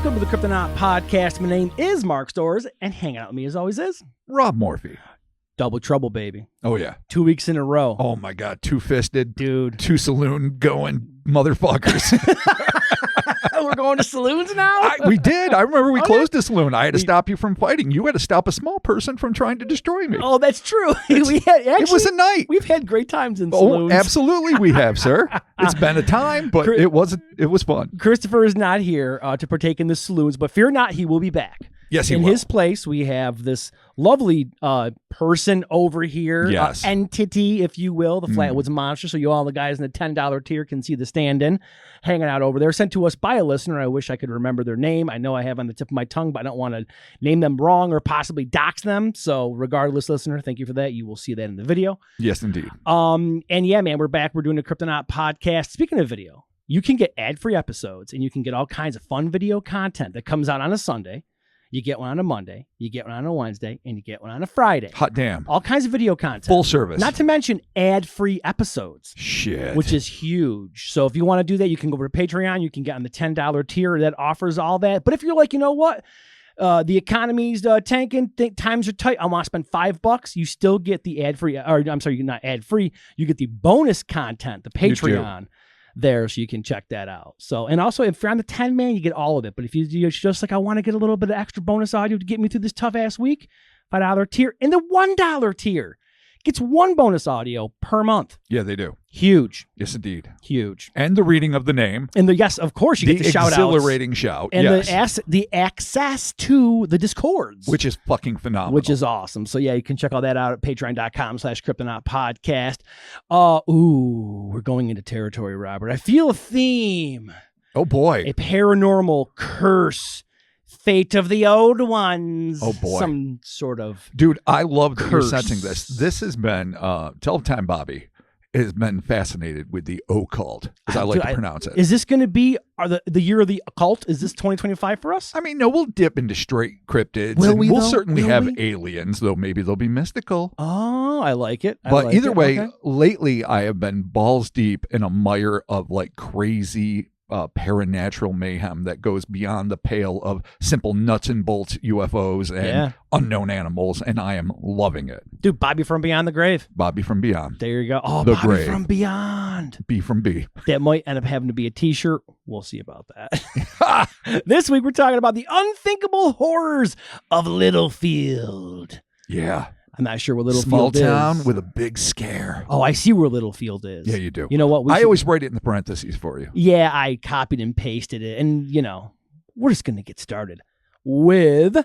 welcome to the Cryptonaut podcast. My name is Mark Storrs, and hanging out with me as always is Rob Morphy. Double trouble, baby. Oh, yeah. 2 weeks in a row. Oh, my God. Two-fisted. Dude. Two saloon going motherfuckers. We're going to saloons now? We did. I remember we closed the saloon. I had to stop you from fighting. You had to stop a small person from trying to destroy me. Oh, that's true. It was a night. We've had great times in saloons. Oh, absolutely we have, sir. It's been a time, but it was fun. Christopher is not here to partake in the saloons, but fear not, he will be back. Yes, he will. In his place, we have this lovely person over here, yes. Entity, if you will, the Flatwoods Monster, so you all the guys in the $10 tier can see the stand-in hanging out over there, sent to us by a listener. I wish I could remember their name. I know I have on the tip of my tongue, but I don't want to name them wrong or possibly dox them, so regardless, listener, thank you for that. You will see that in the video. Yes, indeed. And yeah, man, we're back. We're doing a Cryptonaut podcast. Speaking of video, you can get ad-free episodes, and you can get all kinds of fun video content that comes out on a Sunday. You get one on a Monday, you get one on a Wednesday, and you get one on a Friday. Hot damn. All kinds of video content. Full service. Not to mention ad-free episodes. Shit. Which is huge. So if you want to do that, you can go over to Patreon. You can get on the $10 tier that offers all that. But if you're like, you know what? The economy's tanking, times are tight. I want to spend $5. You still get the ad-free, or I'm sorry, you're not ad-free. You get the bonus content, the Patreon. There, so you can check that out. So, and also if you're on the 10 man, you get all of it. But if you're just like, I want to get a little bit of extra bonus audio to get me through this tough ass week, $5 tier, and the $1 tier gets one bonus audio per month. Yeah, they do. Huge. Yes, indeed. Huge. And the reading of the name. And yes, of course, you get the shout outs. The exhilarating shout. And yes. the access to the Discords. Which is fucking phenomenal. Which is awesome. So yeah, you can check all that out at patreon.com/Cryptonaut podcast. We're going into territory, Robert. I feel a theme. Oh boy. A paranormal curse. Fate of the old ones. Oh boy. Some sort of Dude, I love that you're curse. sensing this. This has been tell time Bobby has been fascinated with the occult, as I like to pronounce it. Is this going to be the year of the occult? Is this 2025 for us? I mean, no, we'll dip into straight cryptids. We'll certainly have aliens, though maybe they'll be mystical. Oh, I like it. But either way, lately I have been balls deep in a mire of like crazy paranatural mayhem that goes beyond the pale of simple nuts and bolts UFOs and unknown animals, and I am loving it. Dude, Bobby from Beyond the Grave. Body from Beyond. There you go. Oh, the Bobby grave. from Beyond. B from B. That might end up having to be a t-shirt. We'll see about that. This week we're talking about the unthinkable horrors of Littlefield. Yeah. I'm not sure where Littlefield is. Small town with a big scare. Oh, I see where Littlefield is. Yeah, you do. You know what? I always write it in the parentheses for you. Yeah, I copied and pasted it. And, we're just going to get started with,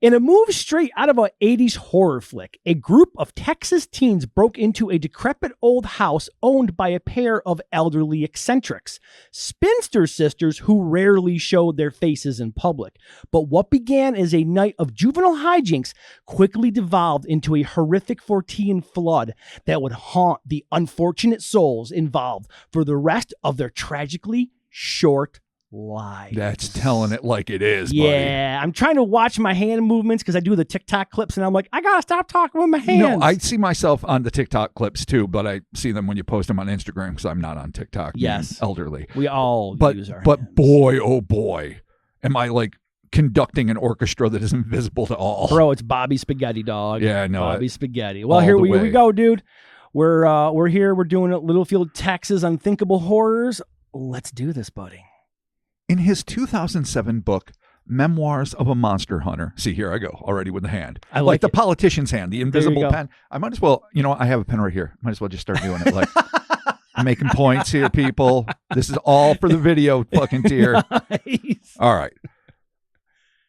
in a move straight out of an 80s horror flick, a group of Texas teens broke into a decrepit old house owned by a pair of elderly eccentrics, spinster sisters who rarely showed their faces in public. But what began as a night of juvenile hijinks quickly devolved into a horrific Fortean flood that would haunt the unfortunate souls involved for the rest of their tragically short lives. That's telling it like it is, buddy. Yeah, I'm trying to watch my hand movements because I do the TikTok clips, and I'm like, I gotta stop talking with my hands. No, I see myself on the TikTok clips too, but I see them when you post them on Instagram because I'm not on TikTok. Yes, elderly. We all use our hands. But boy, oh boy, am I like conducting an orchestra that is invisible to all. Bro, it's Bobby Spaghetti, dog. Yeah, I know. Bobby Spaghetti. Well, here we go, dude. We're here. We're doing it. Littlefield, Texas, Unthinkable Horrors. Let's do this, buddy. In his 2007 book, Memoirs of a Monster Hunter. See, here I go, already with the hand. I like the politician's hand, the invisible go. pen. I might as well, I have a pen right here. Might as well just start doing it. Like, I'm making points here, people. This is all for the video fucking tier. Nice. All right.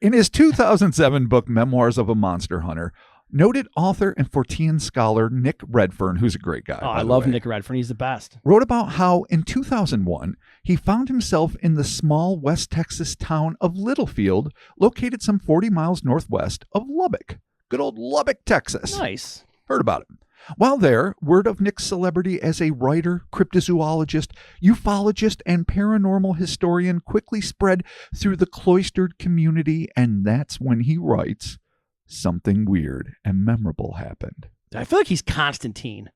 In his 2007 book, Memoirs of a Monster Hunter, noted author and Fortean scholar Nick Redfern, who's a great guy. Oh, I love Nick Redfern. He's the best. Wrote about how in 2001, he found himself in the small West Texas town of Littlefield, located some 40 miles northwest of Lubbock. Good old Lubbock, Texas. Nice. Heard about it. While there, word of Nick's celebrity as a writer, cryptozoologist, ufologist, and paranormal historian quickly spread through the cloistered community, and that's when he writes, something weird and memorable happened. I feel like he's Constantine.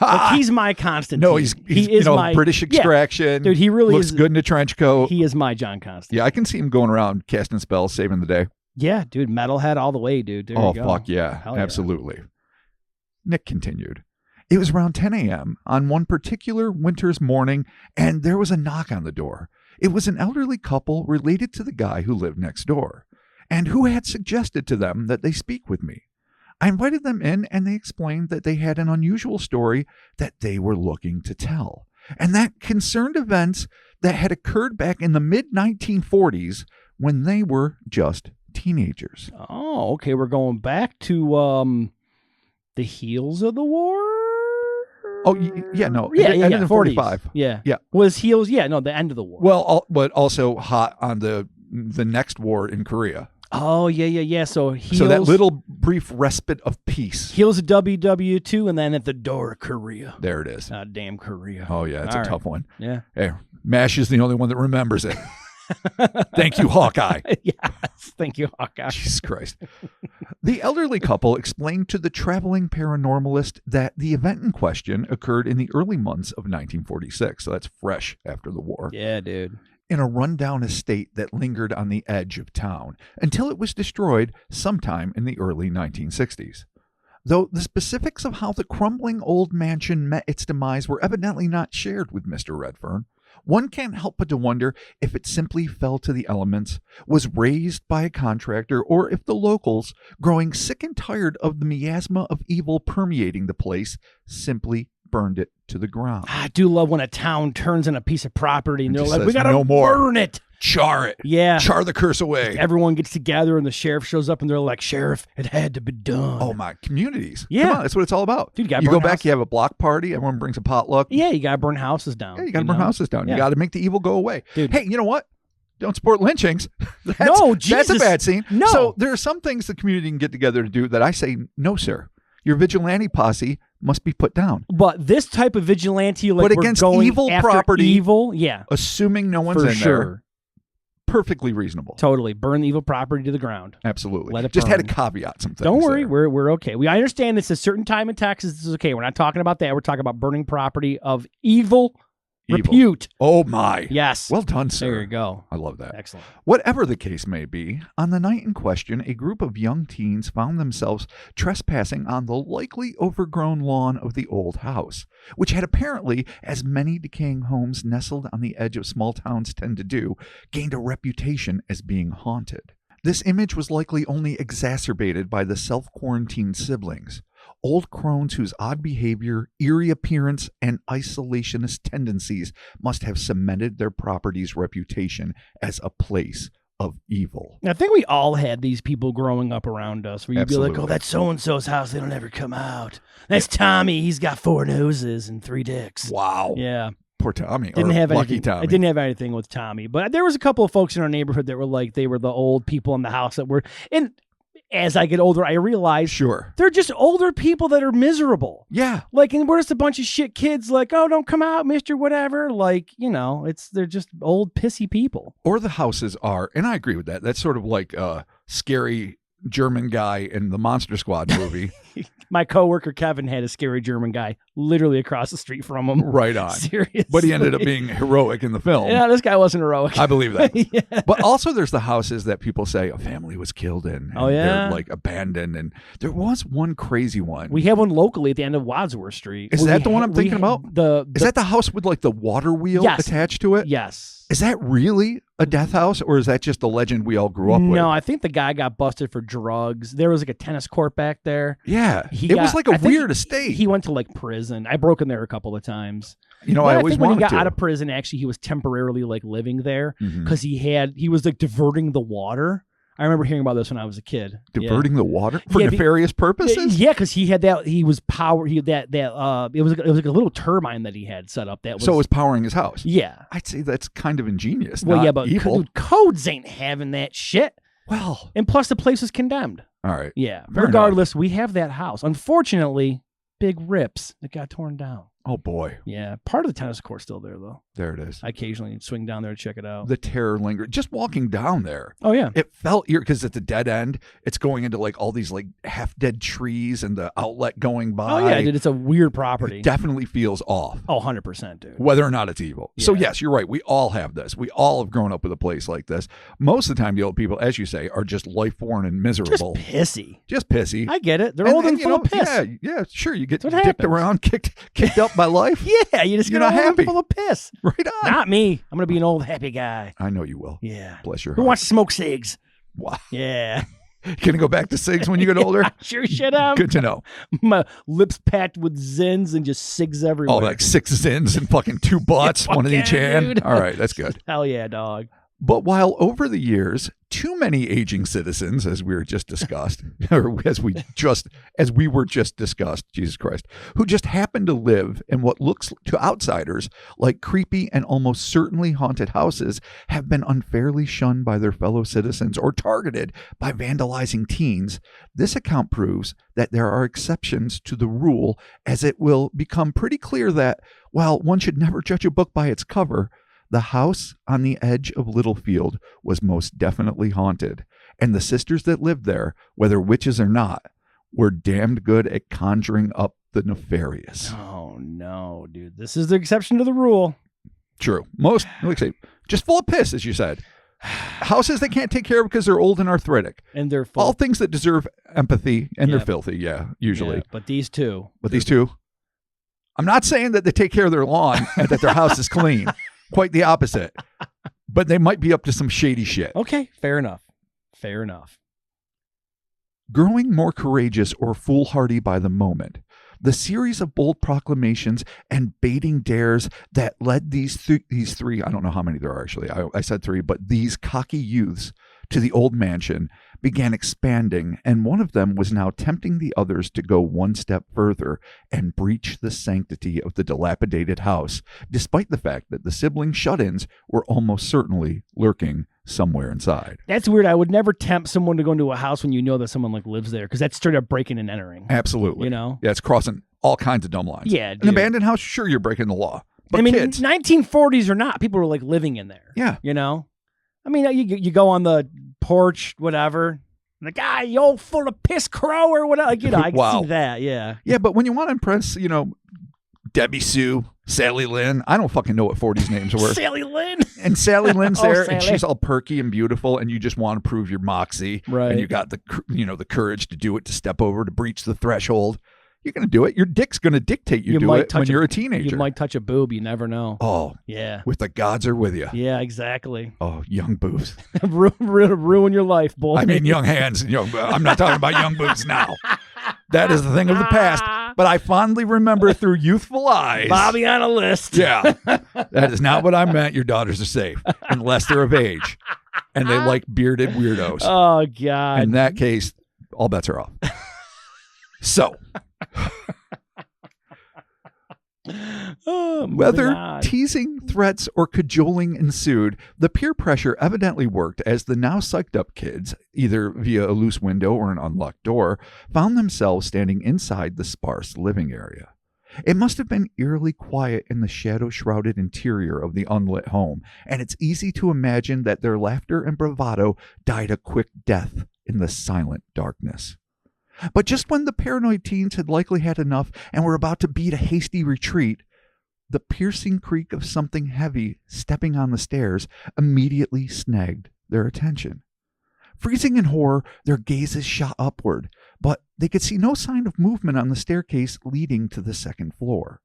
Like, he's my Constantine. No, he is my British extraction. Dude, he really looks good in a trench coat. He is my John Constantine. Yeah, I can see him going around casting spells, saving the day. Yeah, dude, metalhead all the way, dude. There you go. Fuck yeah. Hell absolutely. Nick continued. It was around 10 a.m. on one particular winter's morning, and there was a knock on the door. It was an elderly couple related to the guy who lived next door, and who had suggested to them that they speak with me. I invited them in, and they explained that they had an unusual story that they were looking to tell, and that concerned events that had occurred back in the mid-1940s when they were just teenagers. Oh, okay. We're going back to the heels of the war. Oh, yeah, no. Yeah, 45. Yeah. Yeah. Was heels, the end of the war. Well, but also hot on the next war in Korea. Oh, yeah. So heels. So that little brief respite of peace. Heels of WW2 and then at the door of Korea. There it is. Damn Korea. Oh, yeah, it's a tough one. Yeah. Hey, MASH is the only one that remembers it. Thank you, Hawkeye. Yes, thank you, Hawkeye. Jesus Christ. The elderly couple explained to the traveling paranormalist that the event in question occurred in the early months of 1946. So that's fresh after the war. Yeah, dude. In a rundown estate that lingered on the edge of town until it was destroyed sometime in the early 1960s. Though the specifics of how the crumbling old mansion met its demise were evidently not shared with Mr. Redfern, one can't help but to wonder if it simply fell to the elements, was razed by a contractor, or if the locals, growing sick and tired of the miasma of evil permeating the place, simply burned it to the ground. I do love when a town turns in a piece of property and they're like, says, we got to "No more. burn it. Char it. Yeah. Char the curse away." Everyone gets together and the sheriff shows up and they're like, "Sheriff, it had to be done." Oh, my. Communities. Yeah. Come on, that's what it's all about. Dude, you go burn back, house. you have a block party, everyone brings a potluck. Yeah, you got to burn houses down. Yeah, you got to burn houses down. Yeah. You got to make the evil go away. Dude. Hey, you know what? Don't support lynchings. No, That's Jesus. a bad scene. No. So there are some things the community can get together to do that I say, no, sir. Your vigilante posse must be put down. But this type of vigilante, like But we're against going evil after property, evil, yeah, assuming no one's for in sure. there, perfectly reasonable. Totally. Burn the evil property to the ground. Absolutely. Let it Just had to burn. caveat some things. Don't worry, there. we're okay. I understand it's a certain time in Texas. This is okay. We're not talking about that. We're talking about burning property of evil repute. Oh, my. Yes. Well done, sir. There you go. I love that. Excellent. Whatever the case may be, on the night in question, a group of young teens found themselves trespassing on the likely overgrown lawn of the old house, which had apparently, as many decaying homes nestled on the edge of small towns tend to do, gained a reputation as being haunted. This image was likely only exacerbated by the self-quarantined siblings, old crones whose odd behavior, eerie appearance, and isolationist tendencies must have cemented their property's reputation as a place of evil. I think we all had these people growing up around us where you'd be like, Absolutely. "Oh, that's so-and-so's house. They don't ever come out. That's Tommy. He's got 4 noses and 3 dicks." Wow. Yeah. Poor Tommy. Didn't or have Lucky anything. Tommy. I didn't have anything with Tommy, but there was a couple of folks in our neighborhood that were like, they were the old people in the house that were, and as I get older, I realize Sure. they're just older people that are miserable. Yeah. Like, and we're just a bunch of shit kids like, "Oh, don't come out, mister, whatever." Like, they're just old pissy people. Or the houses are, and I agree with that. That's sort of like a scary German guy in the Monster Squad movie. My coworker Kevin had a scary German guy literally across the street from him. Right on. Seriously. But he ended up being heroic in the film. Yeah, this guy wasn't heroic. I believe that. Yeah. But also there's the houses that people say a family was killed in. And Oh, yeah? They're like abandoned. And there was one crazy one. We have one locally at the end of Wadsworth Street. Is that the one I'm thinking about? Is that the house with like the water wheel Yes. attached to it? Yes. Is that really a death house, or is that just the legend we all grew up with? No, I think the guy got busted for drugs. There was like a tennis court back there. Yeah. It was like a I think weird estate. He went to like prison. I broke in there a couple of times. I But always think when he wanted got to. out of prison, actually, he was temporarily like living there Mhm. because he was like diverting the water. I remember hearing about this when I was a kid. Diverting the water for Yeah, nefarious purposes? Yeah, because he had that. He was power. He had that. It was like a little turbine that he had set up. That was So it was powering his house. Yeah. I'd say that's kind of ingenious. Well, not yeah, but evil. dude, codes ain't having that shit. Well, And plus, the place was condemned. all right. Yeah. Fair Regardless, we have that house. Unfortunately, big rips that got torn down. Oh, boy. Yeah. Part of the tennis court's still there, though. There it is. I occasionally swing down there to check it out. The terror lingered. Just walking down there. Oh, yeah. It felt eerie because it's a dead end. It's going into like all these like half-dead trees and the outlet going by. Oh, yeah, dude. It's a weird property. It definitely feels off. Oh, 100%, dude. Whether or not it's evil. Yeah. So, yes, you're right. We all have this. We all have grown up with a place like this. Most of the time, the old people, as you say, are just life-worn and miserable. Just pissy. Just pissy. I get it. They're old and you full of piss. Yeah, sure. You get That's dicked what happens. around, kicked up by life. Yeah, you just You're get not old and happy. full of piss. Right on. Not me. I'm going to be an old happy guy. I know you will. Yeah. Bless your Who heart. wants to smoke cigs? Wow. Yeah. You gonna go back to cigs when you get older? Sure should have. Good to know. My lips packed with Zins and just cigs everywhere. Oh, like 6 Zins and fucking 2 butts, Yeah, one in each hand. dude. All right, that's good. Hell yeah, dog. But while over the years, too many aging citizens, as we were just discussed, or as we were just discussed, Jesus Christ, who just happen to live in what looks to outsiders like creepy and almost certainly haunted houses, have been unfairly shunned by their fellow citizens or targeted by vandalizing teens, this account proves that there are exceptions to the rule, as it will become pretty clear that, while one should never judge a book by its cover, the house on the edge of Littlefield was most definitely haunted, and the sisters that lived there, whether witches or not, were damned good at conjuring up the nefarious. Oh, no, dude. This is the exception to the rule. True. Most, like I say, just full of piss, as you said. Houses they can't take care of because they're old and arthritic. And they're full. All things that deserve empathy, and they're Yeah. filthy, usually. Yeah, but these two. But these two, I'm not saying that they take care of their lawn and that their house is clean. Quite the opposite. But they might be up to some shady shit. Okay, fair enough. Fair enough. Growing more courageous or foolhardy by the moment, the series of bold proclamations and baiting dares that led these three, I don't know how many there are actually, I said 3, but these cocky youths to the old mansion began expanding, and one of them was now tempting the others to go one step further and breach the sanctity of the dilapidated house, despite the fact that the sibling shut-ins were almost certainly lurking somewhere inside. That's weird. I would never tempt someone to go into a house when you know that someone like lives there, because that's straight up breaking and entering. Absolutely. You know? Yeah, it's crossing all kinds of dumb lines. Yeah, An dude. abandoned house, sure, you're breaking the law. But I mean, kids, 1940s or not, people were like living in there. Yeah. You know? I mean, you go on the porch, whatever. Like, you old full of piss crow or whatever. Like, I can Wow. see that. Yeah. Yeah, but when you want to impress, Debbie Sue, Sally Lynn, I don't fucking know what 40s names were. Sally Lynn. And Sally Lynn's Oh, there, and Sally. she's all perky and beautiful, and you just want to prove your moxie, Right. and you got the courage to do it, to step over, to breach the threshold. You're going to do it. Your dick's going to dictate you do might it when touch you're a teenager. You might touch a boob. You never know. Oh, Yeah. with the gods are with you. Yeah, exactly. Oh, young boobs. Ruin your life, boy. I mean, young hands. I'm not talking about young boobs now. That is the thing of the past. But I fondly remember through youthful eyes. Bobby on a list. Yeah. That is not what I meant. Your daughters are safe unless they're of age and they like bearded weirdos. Oh, God. In that case, all bets are off. So, Moving whether on. teasing, threats, or cajoling ensued, the peer pressure evidently worked, as the now psyched up kids, either via a loose window or an unlocked door, found themselves standing inside the sparse living area. It must have been eerily quiet in the shadow-shrouded interior of the unlit home, and it's easy to imagine that their laughter and bravado died a quick death in the silent darkness. But just when the paranoid teens had likely had enough and were about to beat a hasty retreat, the piercing creak of something heavy stepping on the stairs immediately snagged their attention. Freezing in horror, their gazes shot upward, but they could see no sign of movement on the staircase leading to the second floor.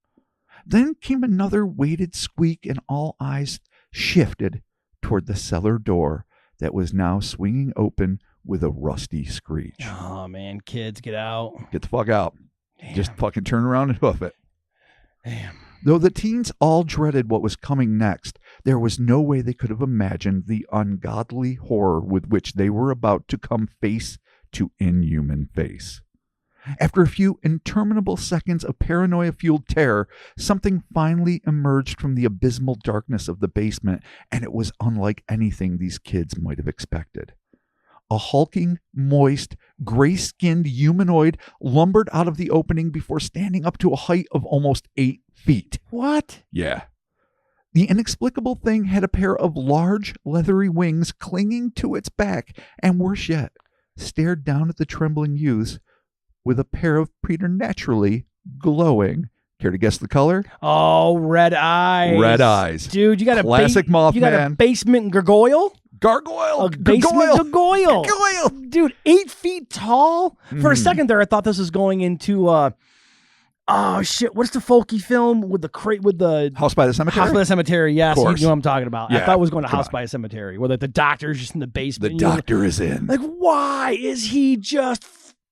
Then came another weighted squeak, and all eyes shifted toward the cellar door that was now swinging open with a rusty screech. Oh, man. Kids, get out. Get the fuck out. Damn. Just fucking turn around and hoof it. Damn. Though the teens all dreaded what was coming next, there was no way they could have imagined the ungodly horror with which they were about to come face to inhuman face. After a few interminable seconds of paranoia-fueled terror, something finally emerged from the abysmal darkness of the basement, and it was unlike anything these kids might have expected. a hulking, moist, gray-skinned humanoid lumbered out of the opening before standing up to a height of almost 8 feet. What? Yeah. The inexplicable thing had a pair of large, leathery wings clinging to its back, and worse yet, stared down at the trembling youths with a pair of preternaturally glowing. Care to guess the color? Oh, red eyes. Red eyes. Dude, you got a classic Mothman. You got a basement gargoyle? Gargoyle. A basement gargoyle. Gargoyle. Dude, 8 feet tall. For a Mm. second there, I thought this was going into oh shit! What's the folky film with the House by the Cemetery? House by the Cemetery? Yes, you course. know what I'm talking about. I Yeah, thought it was going to come House on. by a Cemetery, where the doctor's just in the The basement. doctor is in. Like, why is he just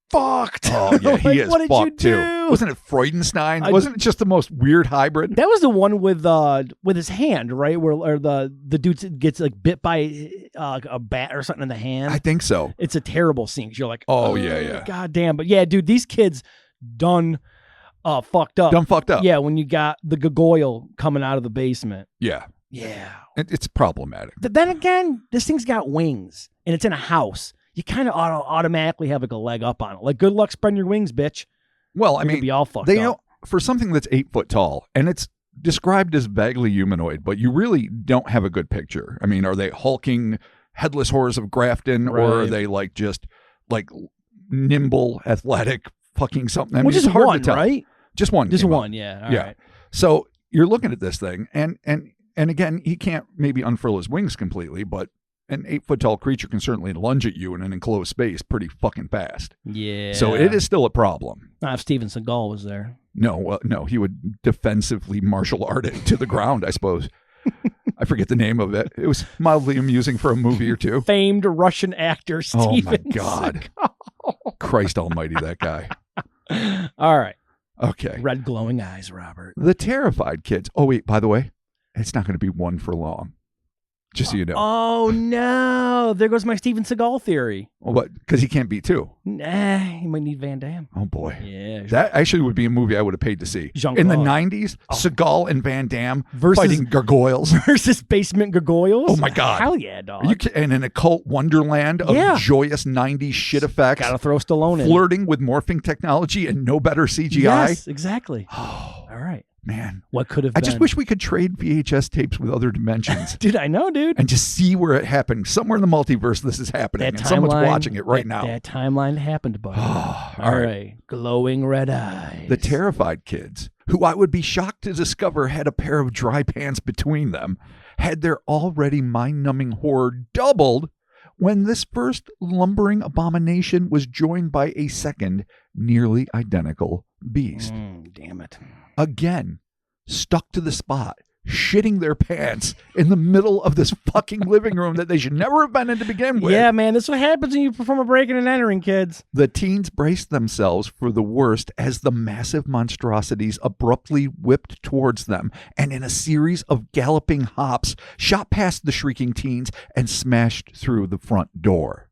fucked? Oh yeah, he Like, is what did fucked you too. do? Wasn't it Freudenstein? Wasn't it just the most weird hybrid? That was the one with his hand, right? Where or the dude gets like bit by a bat or something in the hand. I think so. It's a terrible scene. 'Cause you're like, Oh, yeah. God damn. But yeah, dude, these kids done fucked up. Dumb fucked up. Yeah, when you got the gargoyle coming out of the basement. Yeah. Yeah. It's problematic. But then again, this thing's got wings and it's in a house. You kind of automatically have like a leg up on it. Like, good luck spreading your wings, bitch. Well, I You're gonna mean, be all fucked they up. know for something that's 8 foot tall, and it's described as vaguely humanoid, but you really don't have a good picture. I mean, are they hulking headless horrors of Grafton, or are Right. they like just like nimble, athletic, fucking something? I mean, Which is it's hard one, to tell. right? Just one. Just came up. one, yeah. All Yeah. right. So you're looking at this thing, and again, he can't maybe unfurl his wings completely, but an 8 foot tall creature can certainly lunge at you in an enclosed space pretty fucking fast. Yeah. So it is still a problem. Not if Steven Seagal was there. No, he would defensively martial art it to the ground, I suppose. I forget the name of it. It was mildly amusing for a movie or two. Famed Russian actor Oh Steven my God. Seagal. Christ almighty, that guy. All right. Okay. Red glowing eyes, Robert. The terrified kids. Oh, wait, by the way, it's not going to be one for long. Just so you know. Oh, no. There goes my Steven Seagal theory. Well, but because he can't beat two. Nah, he might need Van Damme. Oh, boy. Yeah. That actually would be a movie I would have paid to see. Jean-Claude. In the 90s, Seagal and Van Damme Versus- fighting gargoyles. Versus basement gargoyles? Oh, my God. Hell yeah, dog. And an occult wonderland of Yeah. joyous 90s shit effects. Gotta throw Stallone in. Flirting with morphing technology and no better CGI. Yes, exactly. Oh, All right. man. What could have I been? just wish we could trade VHS tapes with other dimensions Dude, I know, dude. and just see where it happened. Somewhere in the multiverse, this is happening, and someone's watching it right now. That timeline happened, buddy. Oh, All right. Glowing red eyes. The terrified kids, who I would be shocked to discover had a pair of dry pants between them, had their already mind-numbing horror doubled when this first lumbering abomination was joined by a second, nearly identical beast. Damn it. Again, stuck to the spot, shitting their pants in the middle of this fucking living room that they should never have been in to begin with. Yeah, man. This is what happens when you perform a breaking and entering, kids. The teens braced themselves for the worst as the massive monstrosities abruptly whipped towards them and in a series of galloping hops shot past the shrieking teens and smashed through the front door.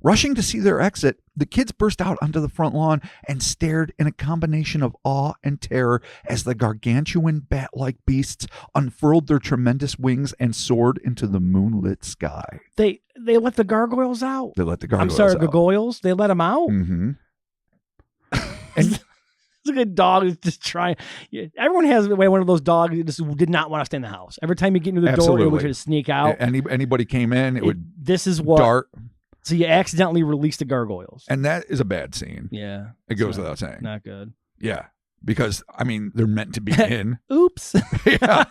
Rushing to see their exit, the kids burst out onto the front lawn and stared in a combination of awe and terror as the gargantuan bat-like beasts unfurled their tremendous wings and soared into the moonlit sky. They let the gargoyles out. They let the gargoyles I'm sorry, out. gargoyles. They let them out. Mm-hmm. It's like a dog is just trying. Yeah, everyone has one of those dogs that just did not want to stay in the house. Every time you get into the door, Absolutely. it would try to sneak out. Anybody came in, it would This is what. dart, So you accidentally release the gargoyles. and that is a bad scene. Yeah. It goes So, without saying. Not good. Yeah, because I mean they're meant to be in. Oops. Yeah.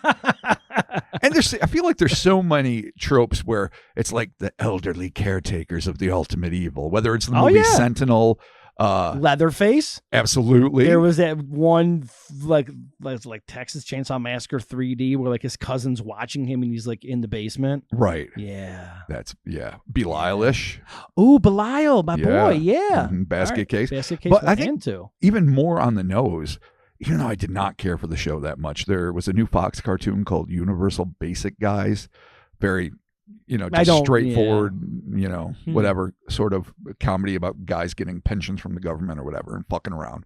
And I feel like there's so many tropes where it's like the elderly caretakers of the ultimate evil, whether it's the Oh, movie yeah. Sentinel. Leatherface. Absolutely. There was that one like Texas Chainsaw Massacre 3D where like his cousin's watching him and he's like in the basement. Right. Yeah. That's Belial-ish. Ooh, Belial, my Yeah. boy. Yeah. Mhm. Basket All right. case. Basket case. But one I think- and two. Even more on the nose. Even though I did not care for the show that much, there was a new Fox cartoon called Universal Basic Guys. Very, I just don't- straightforward, Hmm. whatever sort of comedy about guys getting pensions from the government or whatever and fucking around.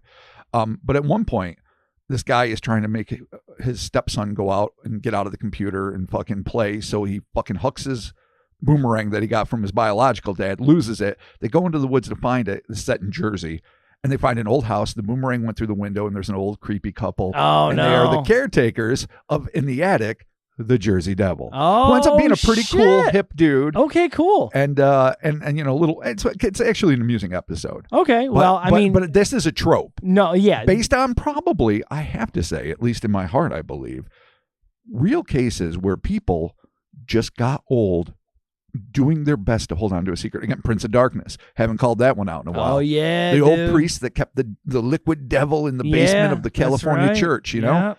But at one point, this guy is trying to make his stepson go out and get out of the computer and fucking play. So he fucking hooks his boomerang that he got from his biological dad, loses it. They go into the woods to find it. It's set in Jersey. And they find an old house. The boomerang went through the window, and there's an old creepy couple. Oh, and no. they are the caretakers of, in the attic, the Jersey Devil. Oh, who ends up being a pretty cool, hip dude. Okay, cool. And you know, little. It's actually an amusing episode. Okay, but this is a trope. No, yeah, based on probably, I have to say, at least in my heart, I believe, real cases where people just got old doing their best to hold on to a secret. Again, Prince of Darkness. Haven't called that one out in a while. Oh, yeah. The old priest that kept the liquid devil in the basement of the California church, you know?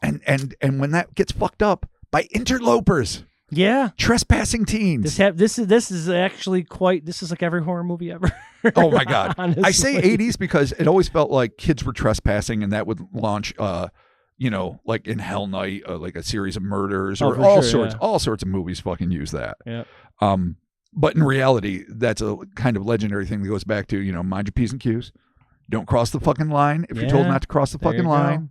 Yeah. And when that gets fucked up by interlopers. Yeah. Trespassing teens. This is actually this is like every horror movie ever. Oh my God. Honestly. I say 80s because it always felt like kids were trespassing, and that would launch you know, like in Hell Night, like a series of murders or all sorts of movies fucking use that. Yeah. But in reality, that's a kind of legendary thing that goes back to, you know, mind your P's and Q's. Don't cross the fucking line. If you're told not to cross the fucking line,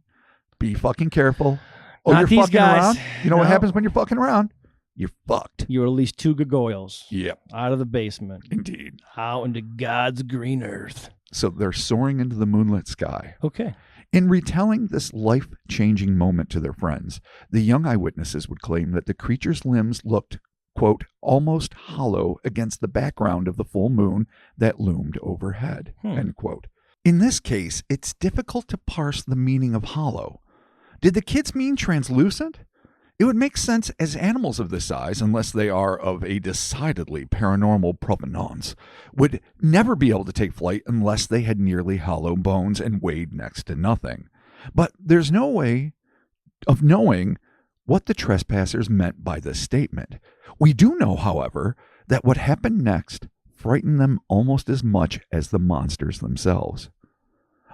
be fucking careful. Oh, Not you're these fucking guys. around? You know what happens when you're fucking around? You're fucked. You release 2 gargoyles. Yep. Out of the basement. Indeed. Out into God's green earth. So they're soaring into the moonlit sky. Okay. In retelling this life-changing moment to their friends, the young eyewitnesses would claim that the creature's limbs looked, quote, almost hollow against the background of the full moon that loomed overhead, end quote. In this case, it's difficult to parse the meaning of hollow. Did the kids mean translucent? It would make sense as animals of this size, unless they are of a decidedly paranormal provenance, would never be able to take flight unless they had nearly hollow bones and weighed next to nothing. But there's no way of knowing what the trespassers meant by this statement. We do know, however, that what happened next frightened them almost as much as the monsters themselves.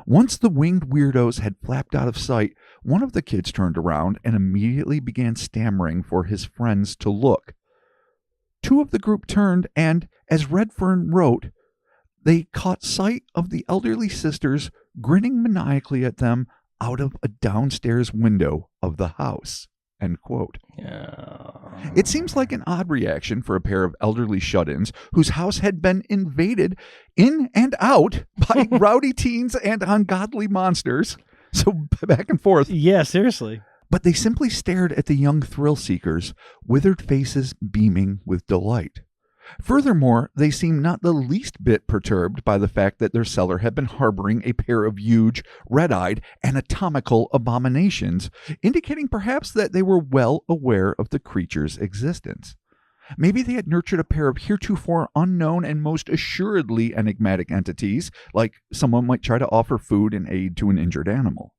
Once the winged weirdos had flapped out of sight, one of the kids turned around and immediately began stammering for his friends to look. 2 of the group turned, and, as Redfern wrote, they caught sight of the elderly sisters grinning maniacally at them out of a downstairs window of the house. End quote. Yeah. It seems like an odd reaction for a pair of elderly shut-ins whose house had been invaded in and out by rowdy teens and ungodly monsters. So back and forth. Yeah, seriously. But they simply stared at the young thrill-seekers, withered faces beaming with delight. Furthermore, they seemed not the least bit perturbed by the fact that their cellar had been harboring a pair of huge, red-eyed, anatomical abominations, indicating perhaps that they were well aware of the creature's existence. Maybe they had nurtured a pair of heretofore unknown and most assuredly enigmatic entities, like someone might try to offer food and aid to an injured animal.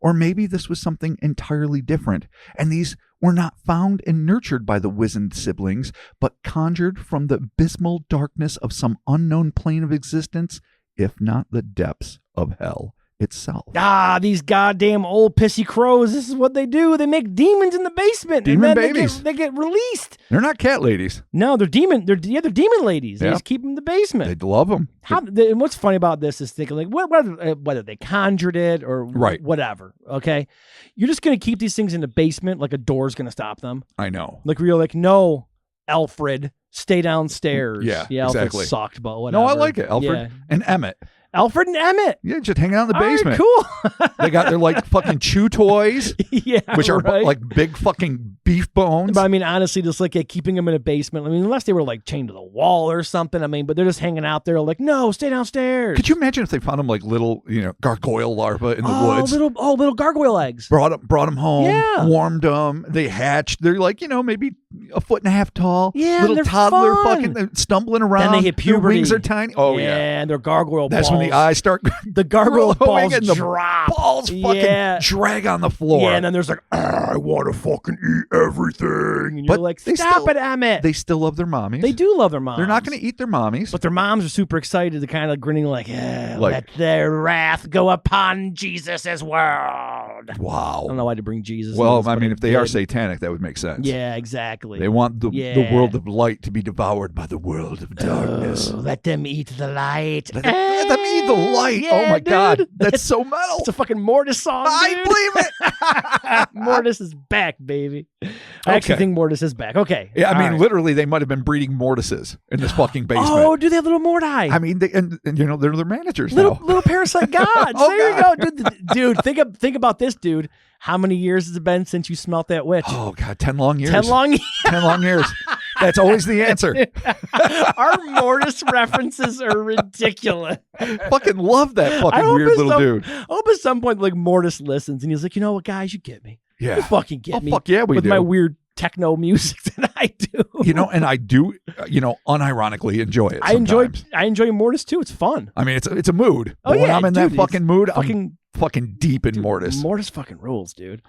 Or maybe this was something entirely different, and these were not found and nurtured by the wizened siblings, but conjured from the abysmal darkness of some unknown plane of existence, if not the depths of hell itself. These goddamn old pissy crows. This is what they do. They make demons in the basement. Demon and then babies. They get released. They're not cat ladies. No, they're demon. They're demon ladies. They just keep them in the basement. They love them. And what's funny about this is thinking like whether they conjured it or whatever. Okay, you're just gonna keep these things in the basement like a door's gonna stop them. I know. Like we're like, no, Alfred, stay downstairs. Yeah, Alfred exactly. sucked, but whatever. No, I like it. Alfred and Emmett. Alfred and Emmett. Yeah, just hanging out in the basement. All right, cool. They got their like fucking chew toys, which are like big fucking beef bones. But I mean, honestly, just like keeping them in a basement. I mean, unless they were like chained to the wall or something. I mean, but they're just hanging out there like, no, stay downstairs. Could you imagine if they found them like little, gargoyle larvae in the woods? Little gargoyle eggs. Brought them home. Yeah. Warmed them. They hatched. They're like, maybe a foot and a half tall. Yeah, little they're toddler fun. fucking stumbling around. Then they hit puberty. Their wings are tiny. Oh yeah. And their gargoyle balls. That's when the eyes start. The gargoyle balls and the drop. Balls fucking drag on the floor. Yeah, and then there's like, I want to fucking eat everything. And you're like, stop it, Emmett. They still love their mommies. They do love their moms. They're not going to eat their mommies. But their moms are super excited to kind of grinning like, let their wrath go upon Jesus' world. Wow. I don't know why to bring Jesus. Well, I mean, if they are satanic, that would make sense. Yeah, exactly. They want the world of light to be devoured by the world of darkness. Let them eat the light. Let them eat the light. Yeah, Oh my God. dude. That's so metal. It's a fucking Mortis song, dude. I believe it. Mortis is back, baby. I actually think Mortis is back. Okay. Yeah, I All mean, right. literally, they might have been breeding mortises in this fucking basement. Oh, do they have little Morti? I mean, and you know, they're their managers little now. little parasite gods. Oh, there God. you go, dude. Think about this, dude. How many years has it been since you smelt that witch? Oh God, 10 long years. 10 long years. 10 long years. That's always the answer. Our Mortis references are ridiculous. Fucking love that fucking weird little dude. I hope at some point, like, Mortis listens and he's like, you know what, guys, you get me. Yeah. You fucking get me. Fuck yeah, we with do. my weird techno music that I do. You know, and I do, you know, unironically enjoy it. Sometimes. I enjoy Mortis too. It's fun. I mean, it's a mood. Oh, But when yeah, I'm in dude, that fucking mood, fucking I'm fucking deep in Mortis. Mortis fucking rules, dude.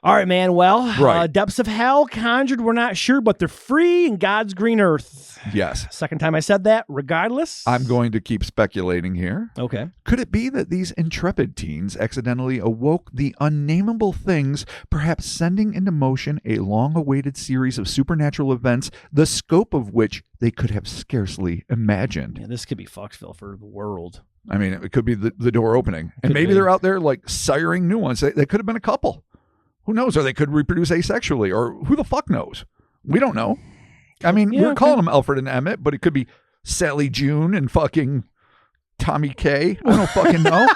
All right, man. Well, Right. Depths of Hell, Conjured, we're not sure, but they're free in God's green earth. Yes. Second time I said that, regardless. I'm going to keep speculating here. Okay. Could it be that these intrepid teens accidentally awoke the unnameable things, perhaps sending into motion a long-awaited series of supernatural events, the scope of which they could have scarcely imagined? Yeah, this could be Foxville for the world. I mean, it could be the door opening. And Could maybe be. they're out there like siring new ones. They could have been a couple. Who knows? Or they could reproduce asexually, or who the fuck knows? We don't know. I mean, Yeah, we're calling them Alfred and Emmett, but it could be Sally June and fucking Tommy K. I don't fucking know.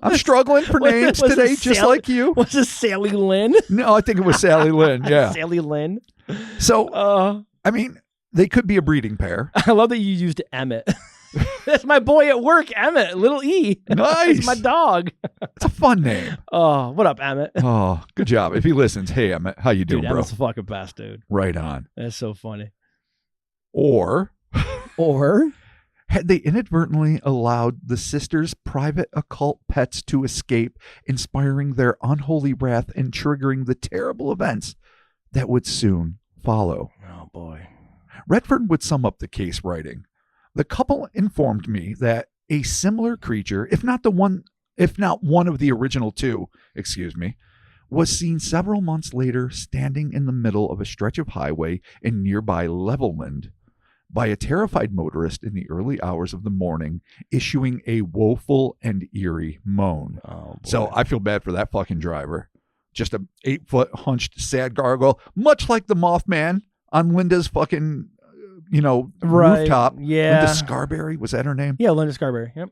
I'm struggling for names was it today, just Sally- like you. Was this Sally Lynn? No, I think it was Sally Lynn. Yeah. Sally Lynn. So, I mean, they could be a breeding pair. I love that you used Emmett. That's my boy at work, Emmett. Little E. Nice. It's my dog. It's a fun name. Oh, what up, Emmett? Oh, good job. If he listens, hey, Emmett, how you doing, Dude, bro? Emmett's the fucking best, dude. Right on. That's so funny. Or Or had they inadvertently allowed the sisters' private occult pets to escape, inspiring their unholy wrath and triggering the terrible events that would soon follow? oh boy. Redfern would sum up the case writing. The couple informed me that a similar creature, if not one of the original two, was seen several months later standing in the middle of a stretch of highway in nearby Levelland by a terrified motorist in the early hours of the morning, issuing a woeful and eerie moan. Oh boy. So I feel bad for that fucking driver. Just a 8-foot hunched sad gargoyle, much like the Mothman on Linda's fucking, rooftop. Yeah. Linda Scarberry, was that her name? Yeah, Linda Scarberry. Yep.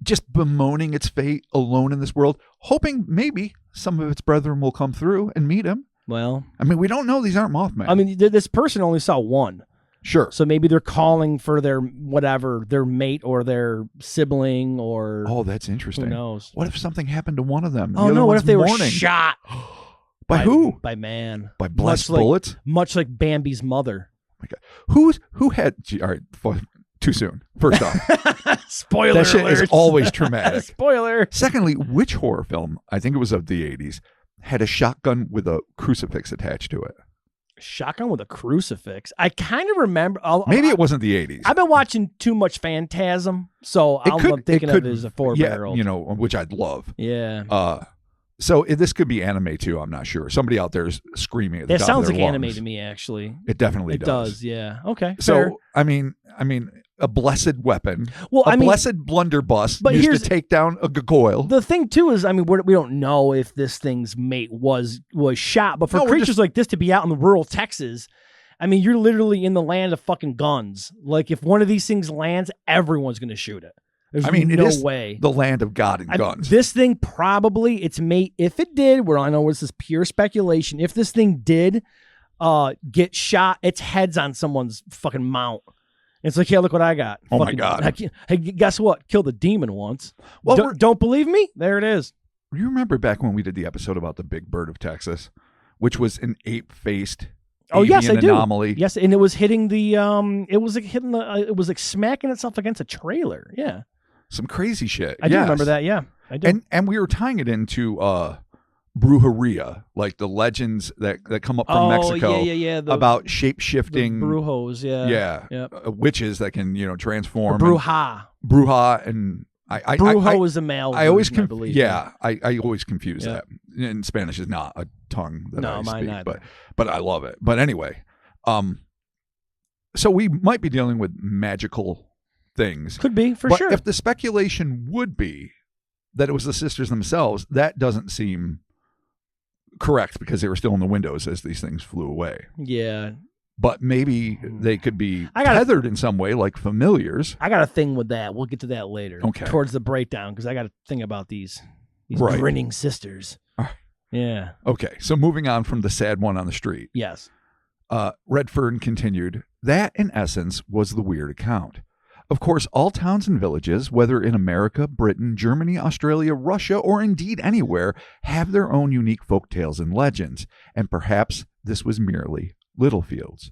Just bemoaning its fate alone in this world, hoping maybe some of its brethren will come through and meet him. Well, I mean, we don't know. These aren't Mothman. I mean, this person only saw one. Sure. So maybe they're calling for their mate or their sibling or Oh, that's interesting. who knows? What if something happened to one of them? Oh The other no, what one's if they were mourning? shot By who? By man. By blessed Much like- bullets? Much like Bambi's mother. Oh my God. Who had? All right, too soon. First off, Spoiler that shit is alert. always traumatic. Spoiler. Secondly, which horror film, I think it was of the 80s, had a shotgun with a crucifix attached to it? Shotgun with a crucifix. I kind of remember. Maybe it wasn't the 80s. I've been watching too much Phantasm, so I'm thinking of it as a 4-barrel. Yeah, which I'd love. Yeah. So this could be anime too. I'm not sure. Somebody out there is screaming at the That top sounds of like their anime lungs. to me, actually. It definitely It does, yeah. Okay. So fair. I mean, a blessed weapon. Well, a I mean, blessed blunderbuss but used here's- to take down a gargoyle. the thing too is, I mean, we don't know if this thing's mate was shot, but for No, we're creatures just- like this to be out in the rural Texas, I mean, you're literally in the land of fucking guns. Like, if one of these things lands, everyone's going to shoot it. There's I mean, no it is way. the land of God and guns. This thing probably, its mate, if it did, where I know this is pure speculation, if this thing did get shot, its head's on someone's fucking mount. It's like, yeah, look what I got. Oh, my Fucking- God. Hey, guess what? Killed a demon once. Well, Don't believe me? There it is. you remember back when we did the episode about the big bird of Texas, which was an ape-faced Oh yes, I avian do. anomaly. Yes, and it was hitting the it was like smacking itself against a trailer. Yeah, Some crazy shit. I do Yes. remember that. Yeah, I do. And we were tying it into brujeria, like the legends that come up from Mexico yeah. about the shape-shifting brujos. Yeah, Yep. witches that can transform. Bruja. Bruja and I Brujo is a male. I always version, I believe. I always confuse Yeah. that. And Spanish is not a tongue that No, I mine speak, neither. but I love it. But anyway, so we might be dealing with magical things. Could be, for But sure. if the speculation would be that it was the sisters themselves, that doesn't seem correct because they were still in the windows as these things flew away. Yeah. But maybe they could be I tethered in some way, like familiars. got a thing with that. We'll get to that later. Okay. Towards the breakdown, because I got a thing about these Right. grinning sisters. Yeah. Okay, so moving on from the sad one on the street. Yes. Redfern continued, that in essence was the weird account. Of course, all towns and villages, whether in America, Britain, Germany, Australia, Russia, or indeed anywhere, have their own unique folk tales and legends, and perhaps this was merely Littlefield's.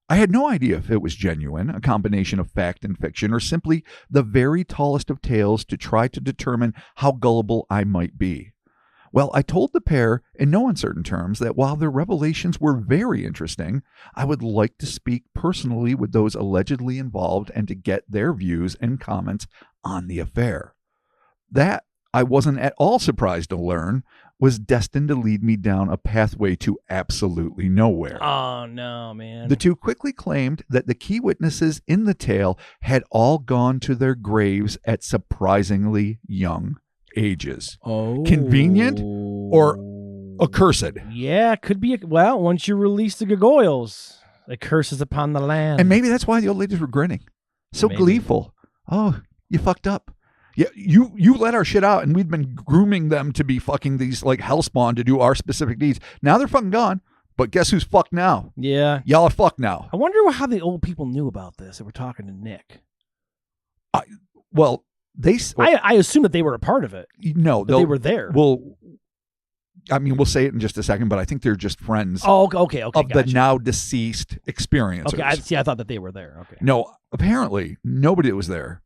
I had no idea if it was genuine, a combination of fact and fiction, or simply the very tallest of tales to try to determine how gullible I might be. Well, I told the pair in no uncertain terms that while their revelations were very interesting, I would like to speak personally with those allegedly involved and to get their views and comments on the affair. That, I wasn't at all surprised to learn, was destined to lead me down a pathway to absolutely nowhere. Oh, no, man. The two quickly claimed that the key witnesses in the tale had all gone to their graves at surprisingly young ages. Oh. Convenient or accursed? Yeah, could be. Well, once you release the gargoyles, the curse is upon the land. And maybe that's why the old ladies were grinning. So Maybe. gleeful. Oh, you fucked up. Yeah, you let our shit out and we'd been grooming them to be fucking these like hellspawn to do our specific deeds. Now they're fucking gone. But guess who's fucked now? Yeah. Y'all are fucked now. I wonder how the old people knew about this that we're talking to Nick. Well, I assume that they were a part of it. No, They were there. Well, I mean, we'll say it in just a second, but I think they're just friends Oh, okay. of Gotcha. the now deceased experiencers. Okay, I thought that they were there. Okay. No, apparently nobody that was there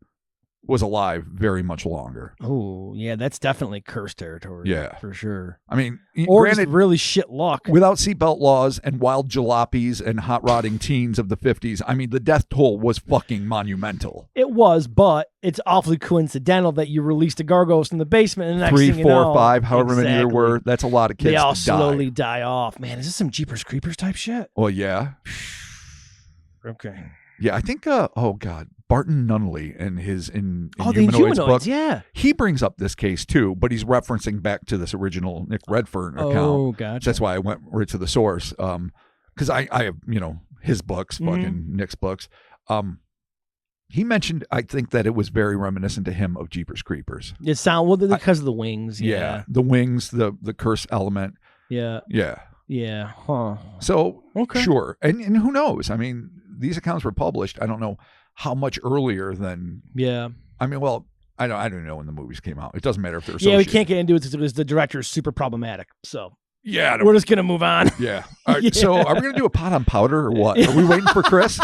was alive very much longer. Oh, yeah, that's definitely cursed territory. Yeah. for sure. I mean, Or granted, just really shit luck. without seatbelt laws and wild jalopies and hot rodding teens of the 50s, I mean, the death toll was fucking monumental. It was, but it's awfully coincidental that you released the gargoyles from the basement and the next 3, thing 4, you know, 5, however many there exactly. were, that's a lot of kids They all to slowly die. die off. Man, is this some Jeepers Creepers type shit? Well, yeah. Okay. Yeah, I think, oh God, Barton Nunnally in his in Oh, the Humanoids humanoids, book, yeah. he brings up this case too, but he's referencing back to this original Nick Redfern account. Oh, gotcha. That's why I went right to the source. Because I have, his books, Mm-hmm. fucking Nick's books. He mentioned, I think that it was very reminiscent to him of Jeepers Creepers. It sound because of the wings. Yeah. The wings, the curse element. Yeah. Yeah. Yeah. Huh. So Okay. sure, and who knows? I mean, these accounts were published. I don't know how much earlier than. Yeah. I mean, well, I don't know when the movies came out. It doesn't matter if they're Yeah, we associated. can't get into it because the director is super problematic. So Yeah, we're just gonna move on. yeah. All right, so are we gonna do a pot on powder or what? Are we waiting for Chris?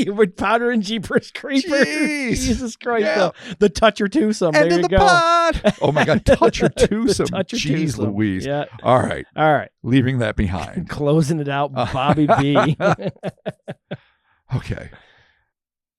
With Powder and Jeepers Creepers. Jeez. Jesus Christ. Yeah. The Toucher Twosome. End There of you the go. pod. Oh my God, touch or twosome. Toucher Jeez twosome. Louise. Yeah. All right, All right. leaving that behind. Closing it out, Bobby B. Okay.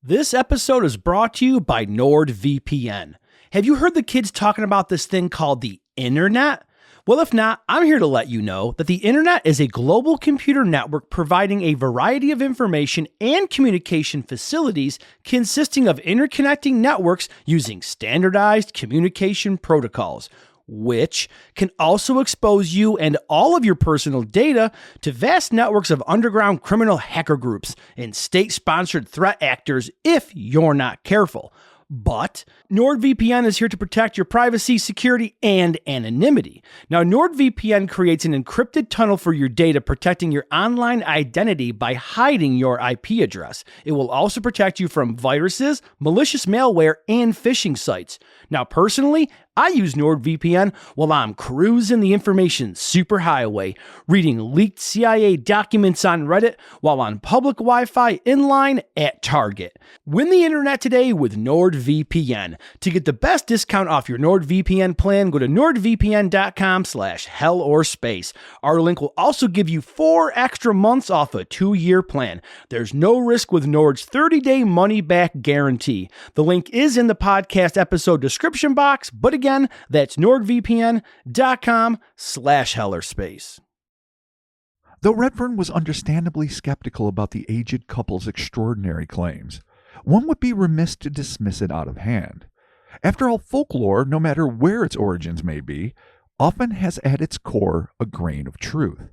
This episode is brought to you by NordVPN. Have you heard the kids talking about this thing called the internet? Well, if not, I'm here to let you know that the internet is a global computer network providing a variety of information and communication facilities consisting of interconnecting networks using standardized communication protocols, which can also expose you and all of your personal data to vast networks of underground criminal hacker groups and state-sponsored threat actors if you're not careful. But NordVPN is here to protect your privacy, security, and anonymity. Now, NordVPN creates an encrypted tunnel for your data, protecting your online identity by hiding your IP address. It will also protect you from viruses, malicious malware, and phishing sites. Now, personally, I use NordVPN while I'm cruising the information superhighway, reading leaked CIA documents on Reddit while on public Wi-Fi inline at Target. Win the internet today with NordVPN. To get the best discount off your NordVPN plan, go to nordvpn.com/hell-or-space. Our link will also give you 4 extra months off a 2-year plan. There's no risk with Nord's 30-day money-back guarantee. The link is in the podcast episode description box, but again, that's nordvpn.com/hell-or-space. Though Redfern was understandably skeptical about the aged couple's extraordinary claims, one would be remiss to dismiss it out of hand. After all, folklore, no matter where its origins may be, often has at its core a grain of truth.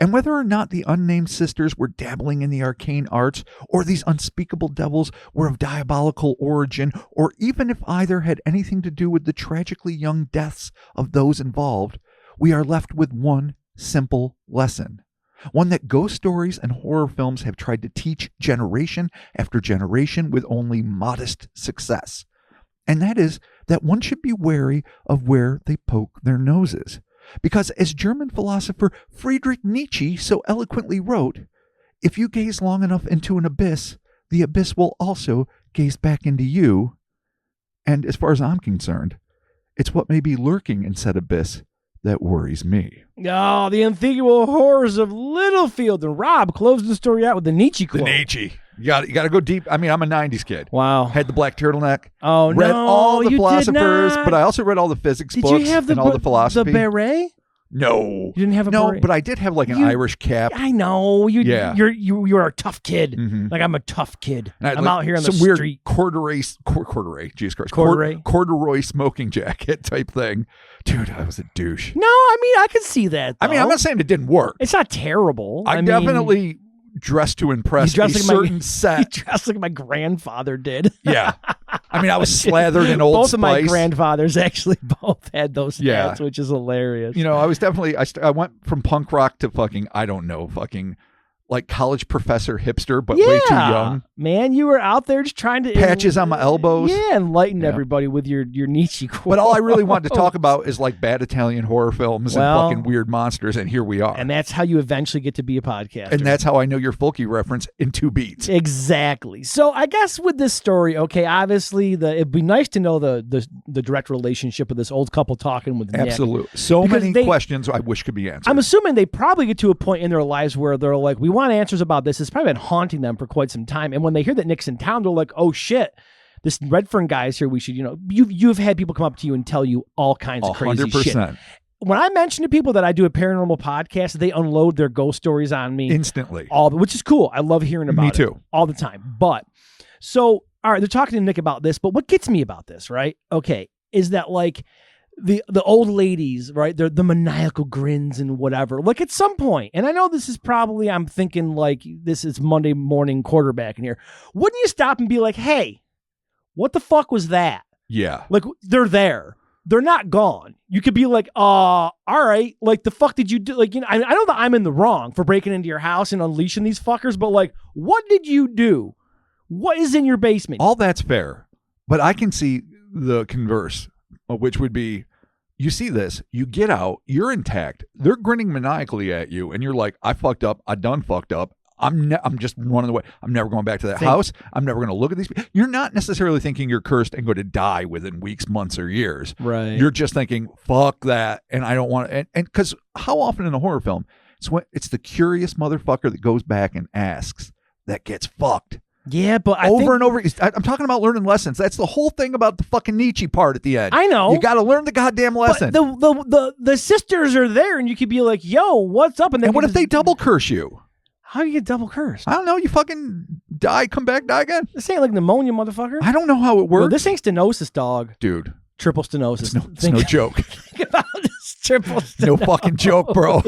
And whether or not the unnamed sisters were dabbling in the arcane arts, or these unspeakable devils were of diabolical origin, or even if either had anything to do with the tragically young deaths of those involved, we are left with one simple lesson. One that ghost stories and horror films have tried to teach generation after generation with only modest success. And that is that one should be wary of where they poke their noses. Because as German philosopher Friedrich Nietzsche so eloquently wrote, if you gaze long enough into an abyss, the abyss will also gaze back into you. And as far as I'm concerned, it's what may be lurking in said abyss that worries me. Oh, the unthinkable horrors of Littlefield. And Rob closed the story out with the Nietzsche quote. The Nietzsche. You got to go deep. I mean, I'm a 90s kid. Wow. Had the black turtleneck. Oh, read no. all the you philosophers, did not. but I also read all the physics Did books you have and all the philosophy. The beret? No. You didn't have a No, beret? but I did have like an Irish cap. I know. Yeah. You're a tough kid. Mhm. Like, I'm a tough kid. And I had, I'm like, out here on the some weird street. corduroy, Jesus Christ, corduroy smoking jacket type thing. Dude, I was a douche. No, I mean, I could see that, though. I mean, I'm not saying it didn't work. It's not terrible. I mean, definitely dressed to impress a certain You set. dressed like my grandfather did. Yeah. I mean, I was slathered in Old Both Spice. of my grandfathers actually both had those Yeah. hats, which is hilarious. You know, I was definitely, I went from punk rock to fucking, I don't know, fucking like college professor hipster, but way too young. Man, you were out there just trying to Patches on my elbows. Yeah, enlighten Yeah. everybody with your Nietzsche quote. But all I really wanted to talk about is like bad Italian horror films and fucking weird monsters, and here we are. And that's how you eventually get to be a podcaster. And that's how I know your Folky reference in 2 beats. Exactly. So I guess with this story, okay, obviously it'd be nice to know the direct relationship of this old couple talking with Nick. Absolutely. So Because many questions I wish could be answered. I'm assuming they probably get to a point in their lives where they're like, we want answers about this. It's probably been haunting them for quite some time. And when they hear that Nick's in town, they're like, oh shit, this Redfern guy is here. We should, you've had people come up to you and tell you all kinds of crazy 100%. shit. When I mention to people that I do a paranormal podcast, they unload their ghost stories on me instantly. Which is cool. I love hearing about it. Me too. All the time. But so, all right, they're talking to Nick about this, but what gets me about this, right? Okay, is that like the old ladies, right? They're the maniacal grins and whatever. Like at some point, and I know this is probably, I'm thinking like this is Monday morning quarterback in here. Wouldn't you stop and be like, hey, what the fuck was that? Yeah. Like they're there. They're not gone. You could be like, all right, like the fuck did you do? Like, I know that I'm in the wrong for breaking into your house and unleashing these fuckers, but like, what did you do? What is in your basement? All that's fair. But I can see the converse, which would be, you see this, you get out, you're intact, they're grinning maniacally at you, and you're like, I fucked up, I done fucked up, I'm just running away, I'm never going back to that house, I'm never going to look at these people. You're not necessarily thinking you're cursed and going to die within weeks, months, or years. Right. You're just thinking, fuck that, and I don't want to, and because how often in a horror film, it's the curious motherfucker that goes back and asks that gets fucked. Yeah, but over and over. I'm talking about learning lessons. That's the whole thing about the fucking Nietzsche part at the end. I know. You got to learn the goddamn lesson. But the sisters are there, and you could be like, yo, what's up? And what if they double curse you? How do you get double cursed? I don't know. You fucking die, come back, die again. This ain't like pneumonia, motherfucker. I don't know how it works. No, this ain't stenosis, dog. Dude. Triple stenosis. It's no joke. Think about this triple stenosis. No fucking joke, bro.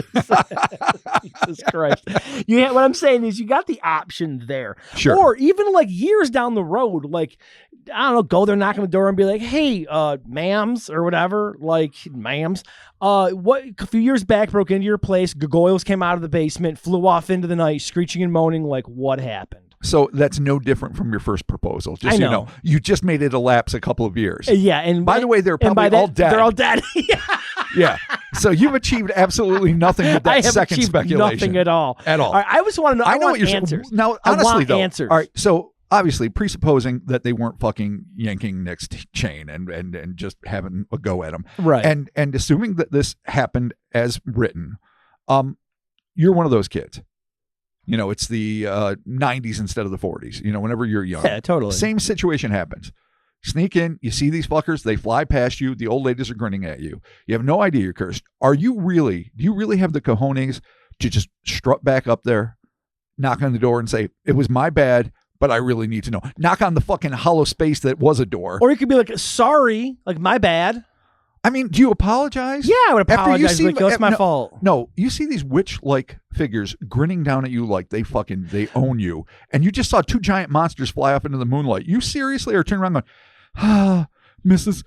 Jesus Christ. What I'm saying is you got the option there. Sure. Or even like years down the road, like, I don't know, go there, knock on the door and be like, hey, ma'ams or whatever, like ma'ams, what a few years back broke into your place, gargoyles came out of the basement, flew off into the night, screeching and moaning, like what happened? So that's no different from your first proposal. Just so you know, you just made it elapse a couple of years. Yeah, and by the way, they're probably all dead. They're all dead. Yeah. So you've achieved absolutely nothing with that second speculation. Nothing at all. At all. I just want to know. I know want what you're answers. Now, honestly, I want though, answers. All right. So obviously, presupposing that they weren't fucking yanking Nick's chain and just having a go at him, right? And assuming that this happened as written, you're one of those kids. You know, it's the 90s instead of the 40s. You know, whenever you're young. Yeah, totally. Same situation happens. Sneak in, you see these fuckers, they fly past you, the old ladies are grinning at you. You have no idea you're cursed. Do you really have the cojones to just strut back up there, knock on the door and say, it was my bad, but I really need to know. Knock on the fucking hollow space that was a door. Or you could be like, sorry, like, my bad. I mean, do you apologize? Yeah, I would apologize. Like, it's my fault. No, you see these witch-like figures grinning down at you like they own you. And you just saw 2 giant monsters fly up into the moonlight. You seriously are turning around going, Mrs.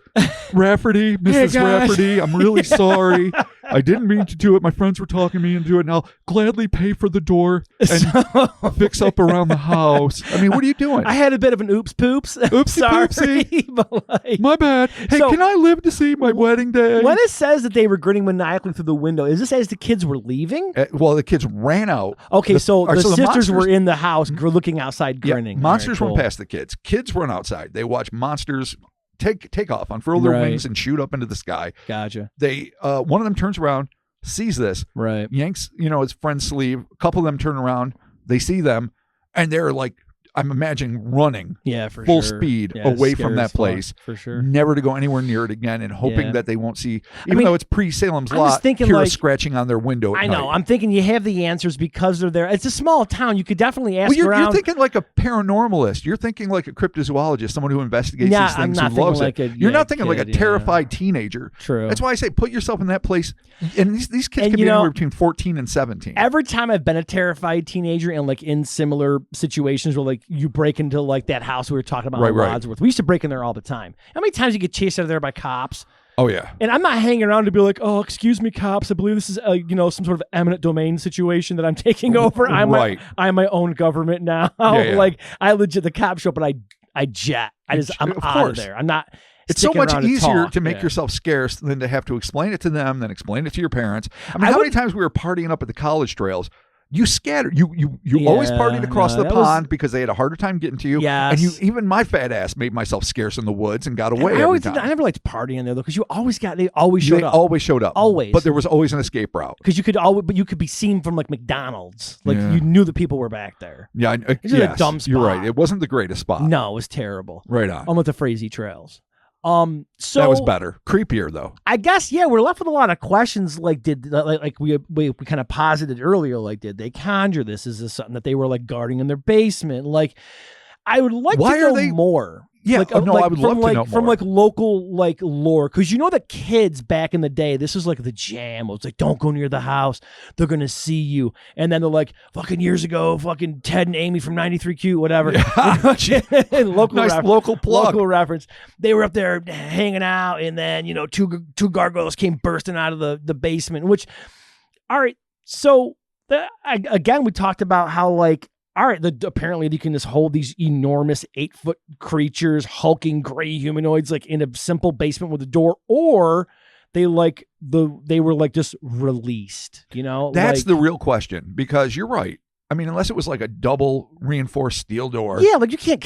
Rafferty, Mrs. Rafferty, I'm really sorry. I didn't mean to do it. My friends were talking me into it, and I'll gladly pay for the door and fix up around the house. I mean, what are you doing? I had a bit of an oops poops. Oopsie poopsie. My bad. Hey, can I live to see my wedding day? When it says that they were grinning maniacally through the window, is this as the kids were leaving? Well, the kids ran out. Okay, so the sisters were in the house looking outside grinning. Yeah, monsters run past the kids. Kids run outside. They watch monsters take off, unfurl their wings, and shoot up into the sky. Gotcha. They one of them turns around, sees this, right? Yanks, his friend's sleeve. A couple of them turn around, they see them, and they're like, I'm imagining running, full speed away from that place, for sure. Never to go anywhere near it again, and hoping that they won't see, even though it's pre-Salem's Lot, hear a scratching on their window. I know. I'm thinking you have the answers because they're there. It's a small town. You could definitely ask around. You're thinking like a paranormalist. You're thinking like a cryptozoologist, someone who investigates these things, who loves it. You're not thinking like a terrified teenager. True. That's why I say put yourself in that place. And these kids can be anywhere between 14 and 17. Every time I've been a terrified teenager and like in similar situations where like you break into like that house we were talking about in Wadsworth. We used to break in there all the time. How many times you get chased out of there by cops? Oh, yeah. And I'm not hanging around to be like, oh, excuse me, cops. I believe this is, some sort of eminent domain situation that I'm taking over. I'm my own government now. Like, I legit, the cops show up and I jet. I'm out of there. I'm not. It's so much easier to make yourself scarce than to have to explain it to them, then explain it to your parents. I mean, how many times we were partying up at the college trails? You scattered. You always partied across the pond because they had a harder time getting to you. Yes. And even my fat ass made myself scarce in the woods and got away every time. I never liked partying there though because they always showed up. They always showed up. Always. But there was always an escape route. Because you could be seen from like McDonald's. Like you knew the people were back there. Yeah. It's a dumb spot. You're right. It wasn't the greatest spot. No, it was terrible. Right on. With the Frazee trails. So that was better. Creepier though. I guess we're left with a lot of questions. Like, we kind of posited earlier. Like, did they conjure this? Is this something that they were like guarding in their basement? Like, I would like to know more. Yeah, I would love to know more. From like local like lore, because the kids back in the day, this was like the jam. It was like, don't go near the house; they're gonna see you. And then they're like, fucking years ago, fucking Ted and Amy from 93Q, whatever. Local reference. They were up there hanging out, and then two gargoyles came bursting out of the basement. Which, all right, so again, we talked about how like. All right, apparently you can just hold these enormous 8-foot creatures, hulking gray humanoids, like in a simple basement with a door, or they were like just released. That's the real question, because you're right. I mean, unless it was like a double reinforced steel door. Yeah, like you can't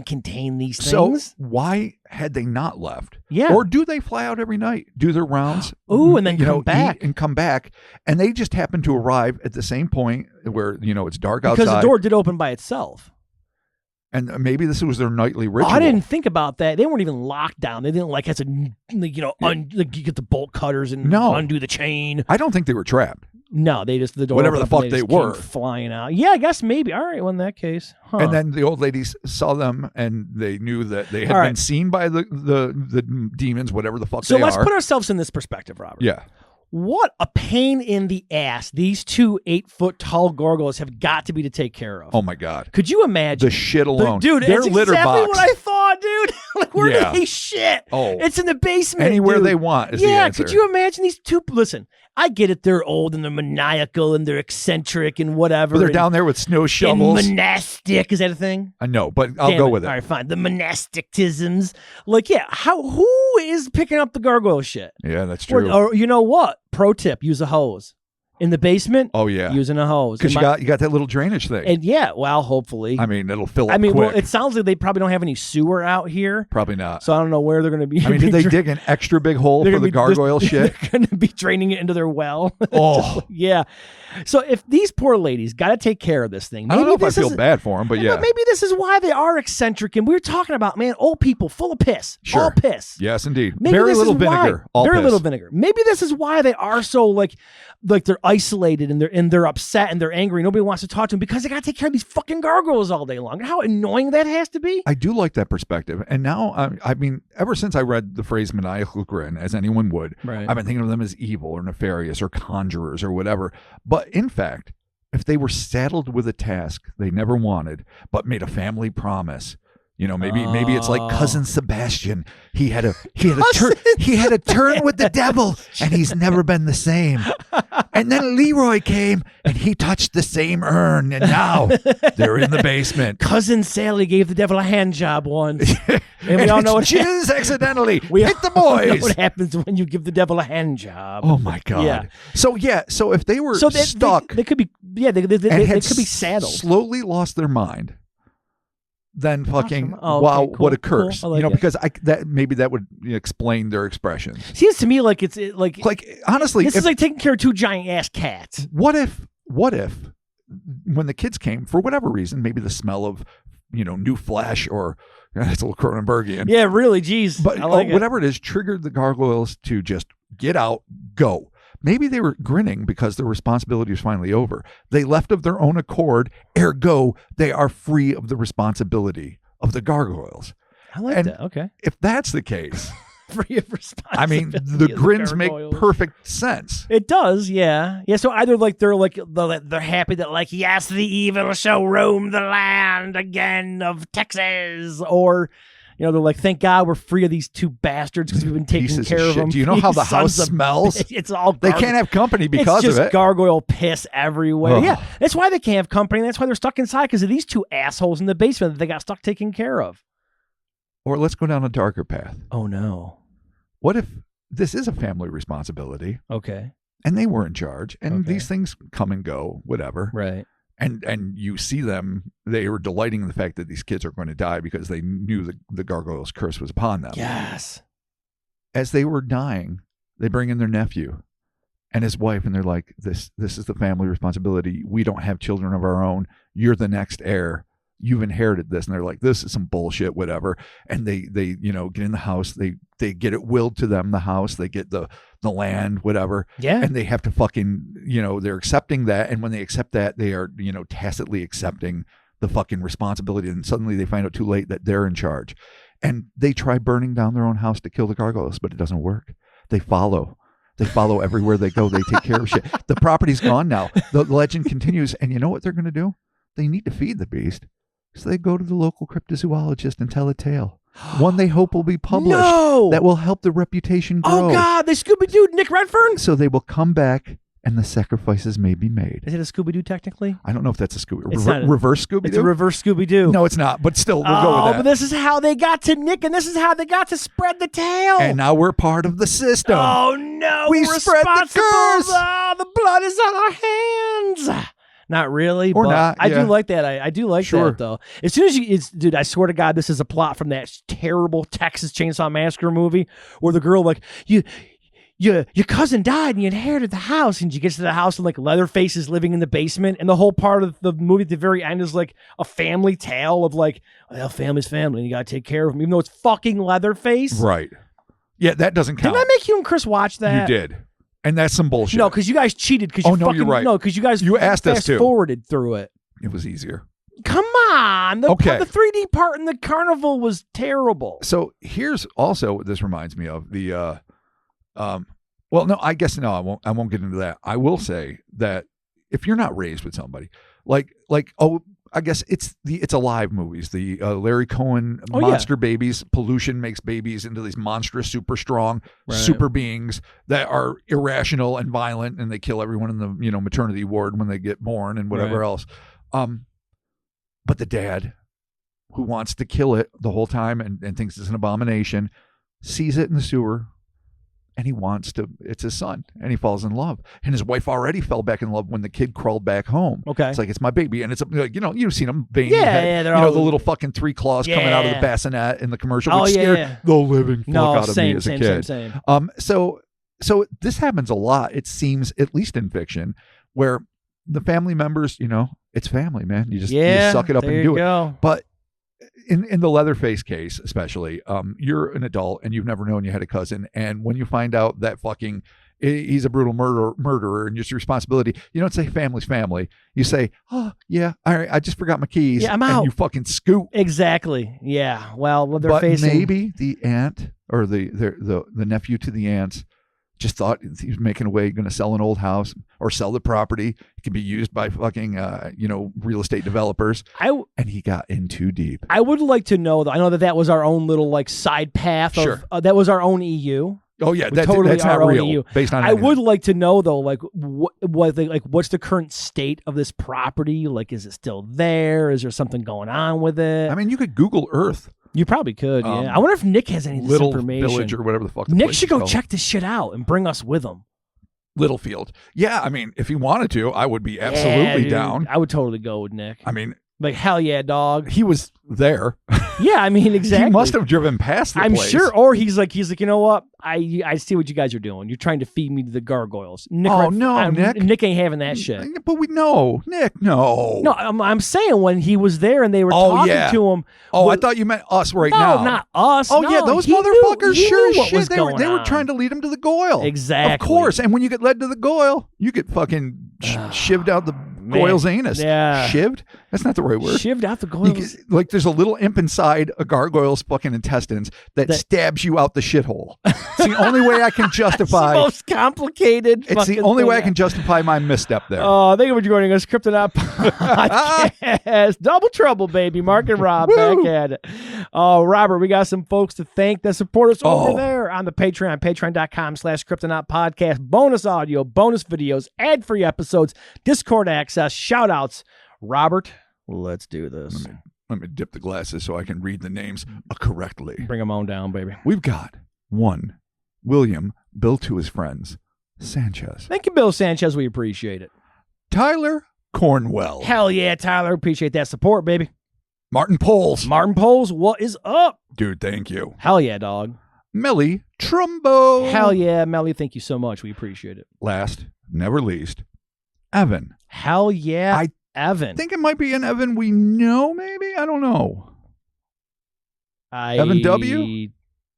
contain these things. So why had they not left? Yeah. Or do they fly out every night, do their rounds? Ooh, and then come back. Eat and come back. And they just happen to arrive at the same point where, it's dark outside. Because the door did open by itself. And maybe this was their nightly ritual. I didn't think about that. They weren't even locked down. They didn't have to, you get the bolt cutters and undo the chain. I don't think they were trapped. No, the door. Whatever the fuck they were. Flying out. Yeah, I guess maybe. All right, well, in that case. Huh. And then the old ladies saw them and they knew that they had been seen by the demons, whatever the fuck they are. So let's put ourselves in this perspective, Robert. Yeah. What a pain in the ass these 2 8-foot tall gargoyles have got to be to take care of. Oh my God. Could you imagine? The shit alone. Dude, their it's litter exactly box. what I thought, dude. Like, where do they shit? Oh. It's in the basement. Anywhere they want is the answer. Could you imagine these two? Listen, I get it. They're old and they're maniacal and they're eccentric and whatever. But they're down there with snow shovels. And monastic. Is that a thing? I know, but I'll go with it. All right, fine. The monasticisms. Like, who is picking up the gargoyle shit? Yeah, that's true. Or you know what? Pro tip, use a hose. In the basement? Oh, yeah. Using a hose. Because you got that little drainage thing. And hopefully. I mean, it'll fill up quick. Well, it sounds like they probably don't have any sewer out here. Probably not. So I don't know where they're going to be. I mean, did they dig an extra big hole for the gargoyle shit? They're going to be draining it into their well. Oh. Yeah. So if these poor ladies got to take care of this thing. I don't know if I feel bad for them, but yeah. But maybe this is why they are eccentric. And we were talking about, man, old people full of piss. Sure. All piss. Yes, indeed. Maybe Very little vinegar. Very little vinegar. Maybe this is why they are so like they're isolated and they're upset and they're angry. Nobody wants to talk to them because they got to take care of these fucking gargoyles all day long. And how annoying that has to be. I do like that perspective. And now, I mean, ever since I read the phrase maniacal grin, as anyone would, Right. I've been thinking of them as evil or nefarious or conjurers or whatever. But in fact, if they were saddled with a task they never wanted, but made a family promise, you know, maybe it's like cousin Sebastian. He had a turn with the devil, and he's never been the same. And then Leroy came, and he touched the same urn, and now they're in the basement. Cousin Sally gave the devil a hand job once, and we all know what jizz accidentally we hit the all know boys. what happens when you give the devil a hand job. Oh my god! Yeah. So if they were they, stuck, they could be they could be saddled. slowly lost their mind. Then fucking Awesome. Oh, okay, wow, cool, what a curse! cool. I like it. Because that would explain their expressions. Seems to me like it's like Honestly, this is like taking care of two giant ass cats. what if when the kids came, for whatever reason, maybe the smell of new flesh or it's a little Cronenbergian, Yeah, really, geez. but I like it. whatever it is, triggered the gargoyles to just get out, go. Maybe they were grinning because their responsibility was finally over. They left of their own accord, ergo, they are free of the responsibility of the gargoyles. I like and that. Okay. If that's the case, Free of responsibility. I mean, the grins make perfect sense. It does, yeah. Yeah, so either they're happy that like, yes, the evil shall roam the land again of Texas, or they're like, thank God we're free of these two bastards because we've been taking Pieces care of of shit. them. Do you know how the house Sons of smells? bitch. It's all They can't have company because it's just of it. gargoyle piss everywhere. Ugh. Yeah, that's why they can't have company. That's why they're stuck inside, because of these two assholes in the basement that they got stuck taking care of. Or let's go down a darker path. Oh no. What if this is a family responsibility Okay. and they were in charge and Okay. these things come and go, whatever. Right. And you see them, they were delighting in the fact that these kids are going to die because they knew the gargoyle's curse was upon them. Yes. As they were dying, they bring in their nephew and his wife, and they're like, this is the family responsibility. We don't have children of our own. You're the next heir. You've inherited this. And they're like, this is some bullshit, whatever. And they get in the house. They get it willed to them, the house. They get the land, whatever. Yeah. And they have to fucking, they're accepting that. And when they accept that, they are, tacitly accepting the fucking responsibility. And suddenly they find out too late that they're in charge. And they try burning down their own house to kill the gargoyles, but it doesn't work. They follow everywhere they go. They take care of shit. The property's gone now. The legend continues. And you know what they're going to do? They need to feed the beast. So they go to the local cryptozoologist and tell a tale. One they hope will be published. No! That will help the reputation grow. Oh God, they Scooby-Doo Nick Redfern? So they will come back and the sacrifices may be made. Is it a Scooby-Doo technically? I don't know if that's a Scooby. It's not reverse Scooby-Doo? It's a reverse Scooby-Doo. No, it's not. But still, we'll go with that. But this is how they got to Nick, and this is how they got to spread the tale. And now we're part of the system. Oh no, We we're spread the responsible. curse. The blood is on our hands. Not really, Or but not, I yeah. do like that. I do like Sure. that though. As soon as dude, I swear to God, this is a plot from that terrible Texas Chainsaw Massacre movie where the girl like your cousin died and you inherited the house, and she gets to the house and like Leatherface is living in the basement, and the whole part of the movie at the very end is like a family tale of like, well, family's family and you gotta take care of them, even though it's fucking Leatherface. Right. Yeah, that doesn't count. Didn't I make you and Chris watch that? You did. And that's some bullshit. No, because you guys cheated. Because Oh, you no, fucking you're right. no, because you guys You asked us fast to. forwarded through it. It was easier. Come on, the Okay. 3D part in the carnival was terrible. So here's also what this reminds me of. Well, no, I guess no, I won't get into that. I will say that if you're not raised with somebody I guess it's Alive movies, the Larry Cohen Oh, monster babies. Pollution makes babies into these monstrous, super strong, Right. super beings that are irrational and violent, and they kill everyone in the maternity ward when they get born and whatever Right. else. But the dad, who wants to kill it the whole time and thinks it's an abomination, sees it in the sewer. And he wants to, it's his son, and he falls in love. And his wife already fell back in love when the kid crawled back home. Okay. It's like, it's my baby. And it's like, you've seen them veiny Yeah, head, yeah, they're all- the little fucking 3 claws coming out of the Yeah. bassinet in the commercial, Oh, which yeah, scared yeah. the living fuck No, out of me as a kid. same. So this happens a lot, it seems, at least in fiction, where the family members, it's family, man. You just suck it up there and you do it. go. But in the Leatherface case, especially, you're an adult and you've never known you had a cousin. And when you find out that fucking he's a brutal murderer and just your responsibility. You don't say family's family. You say, oh, yeah, all right, I just forgot my keys. Yeah, I'm out. And you fucking scoot. Exactly. Yeah. Well, they're but facing... maybe the aunt or the nephew to the aunts just thought he was making away, going to sell an old house or sell the property. It could be used by fucking, real estate developers. And he got in too deep. I would like to know, though. I know that was our own little like side path. Sure. That was our own EU. Oh yeah, that's not real. EU. Based on I would like to know though, like what's the current state of this property? Like, is it still there? Is there something going on with it? I mean, you could Google Earth. You probably could, yeah. I wonder if Nick has any of this information. Village or whatever the fuck. Nick should go check this shit out and bring us with him. Littlefield. Yeah, I mean, if he wanted to, I would be absolutely down. I would totally go with Nick. I mean, like, hell yeah, dog. He was there. Yeah, I mean, exactly. He must have driven past the place. I'm sure. Or he's like, you know what? I see what you guys are doing. You're trying to feed me to the gargoyles. Nick, Nick. Nick ain't having that shit. But we know. Nick, no. No, I'm saying when he was there and they were talking to him. I thought you meant us now. No, not us. Oh, yeah, those motherfuckers sure as shit. They were on. trying to lead him to the goyle. Exactly. Of course. And when you get led to the goyle, you get fucking shivved out the goyle's anus. Yeah. Shivved? That's not the right word. Shivved out the goyle's. Like there's a little imp inside a gargoyle's fucking intestines that stabs you out the shithole. It's the only way I can justify. It's the most complicated. It's the only way I can justify my misstep there. Thank you for joining us. Cryptonaut Podcast. Double trouble, baby. Mark and Rob back at it. Robert, we got some folks to thank that support us over there on the Patreon. Patreon.com/Cryptonaut Podcast. Bonus audio, bonus videos, ad-free episodes, Discord access, shout-outs. Robert, let's do this. Let me dip the glasses so I can read the names correctly. Bring them on down, baby. We've got 1, William, Bill to his friends, Sanchez. Thank you, Bill Sanchez. We appreciate it. Tyler Cornwell. Hell yeah, Tyler. Appreciate that support, baby. Martin Poles. Martin Poles, what is up? Dude, thank you. Hell yeah, dog. Melly Trumbo. Hell yeah, Melly. Thank you so much. We appreciate it. Last, never least, Evan. Hell yeah, Evan. I think it might be an Evan we know, maybe? I don't know. Evan W?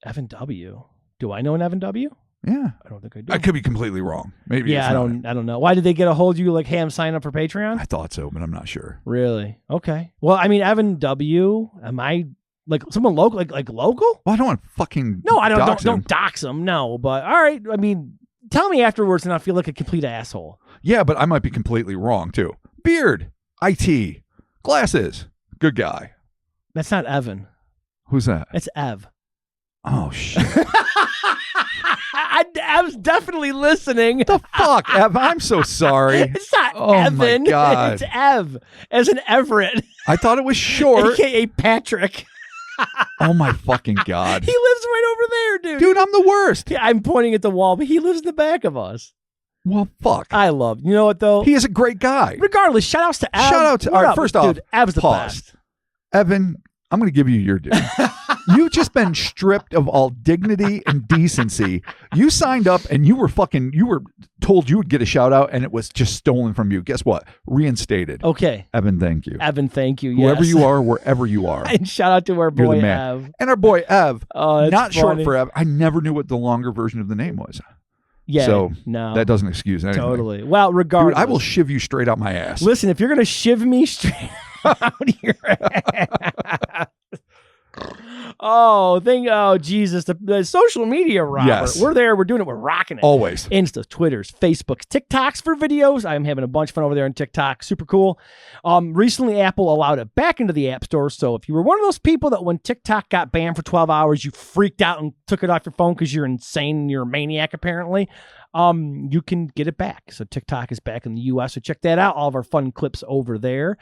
Evan W. Do I know an Evan W? Yeah. I don't think I do. I could be completely wrong. Maybe. Yeah, I don't know. Why did they get a hold of you like, hey, I'm signing up for Patreon? I thought so, but I'm not sure. Really? Okay. Well, I mean, Evan W, am I like someone local, like local? Well, I don't want to fucking No, I don't dox him. No, but all right. I mean, tell me afterwards and I feel like a complete asshole. Yeah, but I might be completely wrong too. Beard, IT, glasses, good guy. That's not Evan. Who's that? It's Ev. Oh, shit. I was definitely listening. What the fuck, Ev? I'm so sorry. It's not Evan. My God. It's Ev, as in Everett. I thought it was short. AKA Patrick. Oh, my fucking God. He lives right over there, dude. Dude, I'm the worst. Yeah, I'm pointing at the wall, but he lives in the back of us. Well, fuck. I love. You know what, though? He is a great guy. Regardless, shout outs to Ev. Shout out to, all right, first off, dude, Ev's the best. Evan, I'm going to give you your due. You've just been stripped of all dignity and decency. You signed up and you were told you would get a shout out and it was just stolen from you. Guess what? Reinstated. Okay. Evan, thank you. Evan, thank you. Whoever yes. you are, wherever you are. And shout out to our boy Ev. And our boy Ev. Oh, that's not funny. short for Ev. I never knew what the longer version of the name was. Yeah. So no. That doesn't excuse anything. Totally. Well, regardless. Dude, I will shiv you straight out my ass. Listen, if you're going to shiv me straight out your ass. Oh, Jesus. The social media, Robert. Yes. We're there. We're doing it. We're rocking it. Always. Insta, Twitters, Facebooks, TikToks for videos. I'm having a bunch of fun over there on TikTok. Super cool. Recently, Apple allowed it back into the App Store. So if you were one of those people that when TikTok got banned for 12 hours, you freaked out and took it off your phone because you're insane and you're a maniac, apparently, you can get it back. So TikTok is back in the US. So check that out. All of our fun clips over there.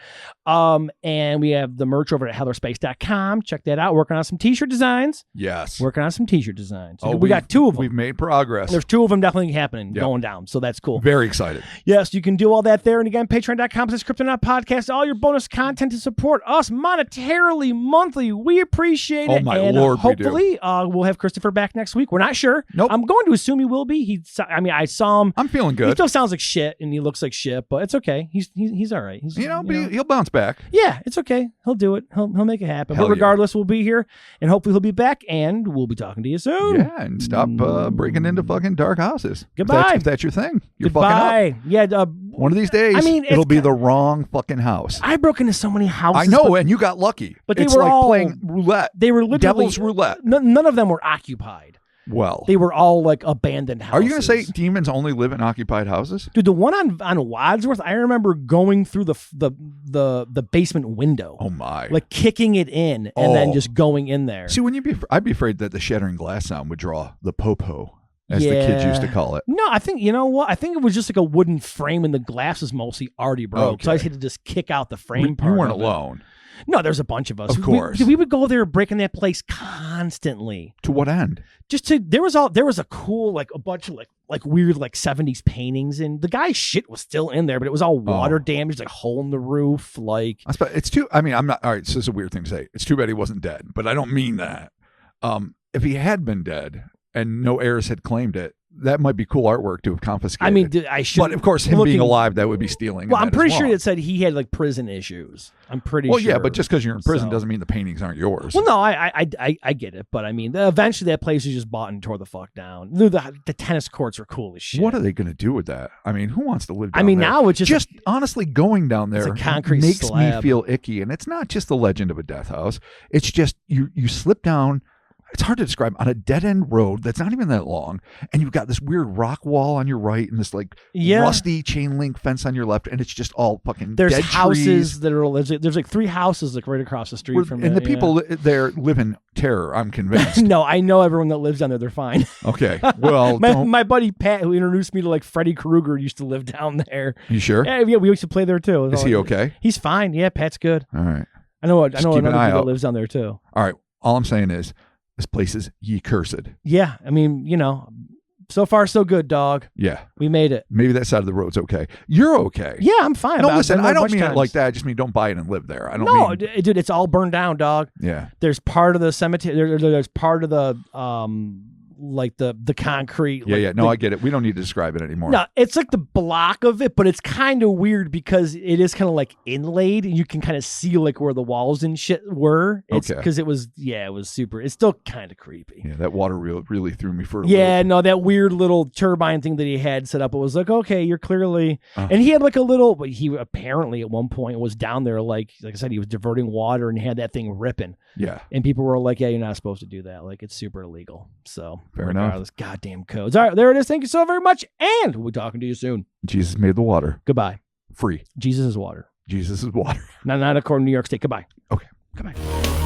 And we have the merch over at heatherspace.com. Check that out. Working on some t-shirt designs. Yes. Working on some t-shirt designs. So we got 2 of them. We've made progress. There's 2 of them definitely happening, going down. So that's cool. Very excited. Yes, you can do all that there. And again, patreon.com/Cryptonaut Podcast. All your bonus content to support us monetarily monthly. We appreciate it. Oh, my and Lord, hopefully we'll have Christopher back next week. We're not sure. Nope. I'm going to assume he will be. I mean, I saw him. I'm feeling good. He still sounds like shit, and he looks like shit, but it's okay. He's all right. He's, he'll bounce back. Yeah, it's okay. He'll do it. He'll make it happen. Hell but regardless, we'll be here, and hopefully he'll be back, and we'll be talking to you soon. Yeah, and stop breaking into fucking dark houses. Goodbye. If that's your thing, you're Goodbye. fucking Yeah. up. One of these days, I mean, it'll be the wrong fucking house. I broke into so many houses. I know, and you got lucky. But they it's were like all playing roulette. They were literally devil's roulette. None of them were occupied. Well, they were all like abandoned houses. Are you going to say demons only live in occupied houses? Dude, the one on Wadsworth, I remember going through the basement window. Oh my! Like kicking it in and then just going in there. See, I'd be afraid that the shattering glass sound would draw the popo, as the kids used to call it. No, I think, you know what? I think it was just like a wooden frame and the glass was mostly already broke. Okay. So I just had to just kick out the frame part. You weren't of it. alone. No, there's a bunch of us. Of course. We would go there breaking that place constantly. To what end? There was a cool, like a bunch of like weird like 70s paintings, and the guy's shit was still in there, but it was all water damaged, like hole in the roof. Like it's too, I mean, I'm not, all right, so this is a weird thing to say. It's too bad he wasn't dead, but I don't mean that. If he had been dead and no heirs had claimed it, that might be cool artwork to have confiscated. I mean, I should. But of course, him being alive, that would be stealing. Well, I'm pretty sure it said he had like prison issues. I'm pretty sure. Well, yeah, but just because you're in prison doesn't mean the paintings aren't yours. Well, no, I get it, but I mean, eventually that place was just bought and tore the fuck down. The tennis courts are cool as shit. What are they going to do with that? I mean, who wants to live down there? I mean, now it's just honestly going down there. It's a concrete makes slab. me feel icky, and it's not just the legend of a death house. It's just you slip down. It's hard to describe, on a dead-end road that's not even that long, and you've got this weird rock wall on your right and this like rusty chain link fence on your left, and it's just all fucking there's dead houses trees. that are there's like 3 houses like right across the street from and the people there live in terror, I'm convinced. No, I know everyone that lives down there. They're fine. Okay, well, my buddy Pat, who introduced me to like Freddy Krueger, used to live down there. You sure? Yeah, we used to play there too. Is he okay? He's fine. Yeah, Pat's good. All right. I know another dude that lives down there too. All right. All I'm saying is, this place is ye cursed. Yeah, I mean, so far so good, dog. Yeah, we made it. Maybe that side of the road's okay. You're okay. Yeah, I'm fine. No, listen, I don't mean it like that. I just mean don't buy it and live there. I don't. No, dude, it's all burned down, dog. Yeah. There's part of the cemetery. There's part of the like the concrete. Yeah. No, I get it. We don't need to describe it anymore. No, it's like the block of it, but it's kind of weird because it is kind of like inlaid, and you can kind of see like where the walls and shit were. It's because it was super. It's still kind of creepy. Yeah, that water really threw me for a loop. No, that weird little turbine thing that he had set up. It was like, okay, you're clearly, and he had like a little. But he apparently at one point was down there, like I said, he was diverting water and he had that thing ripping. Yeah, and people were like, yeah, you're not supposed to do that. Like it's super illegal. So. Fair enough. Those goddamn codes. All right, there it is. Thank you so very much, and we'll be talking to you soon. Jesus made the water. Goodbye. Free. Jesus is water. Jesus is water. Not according to New York State. Goodbye. Okay. Goodbye.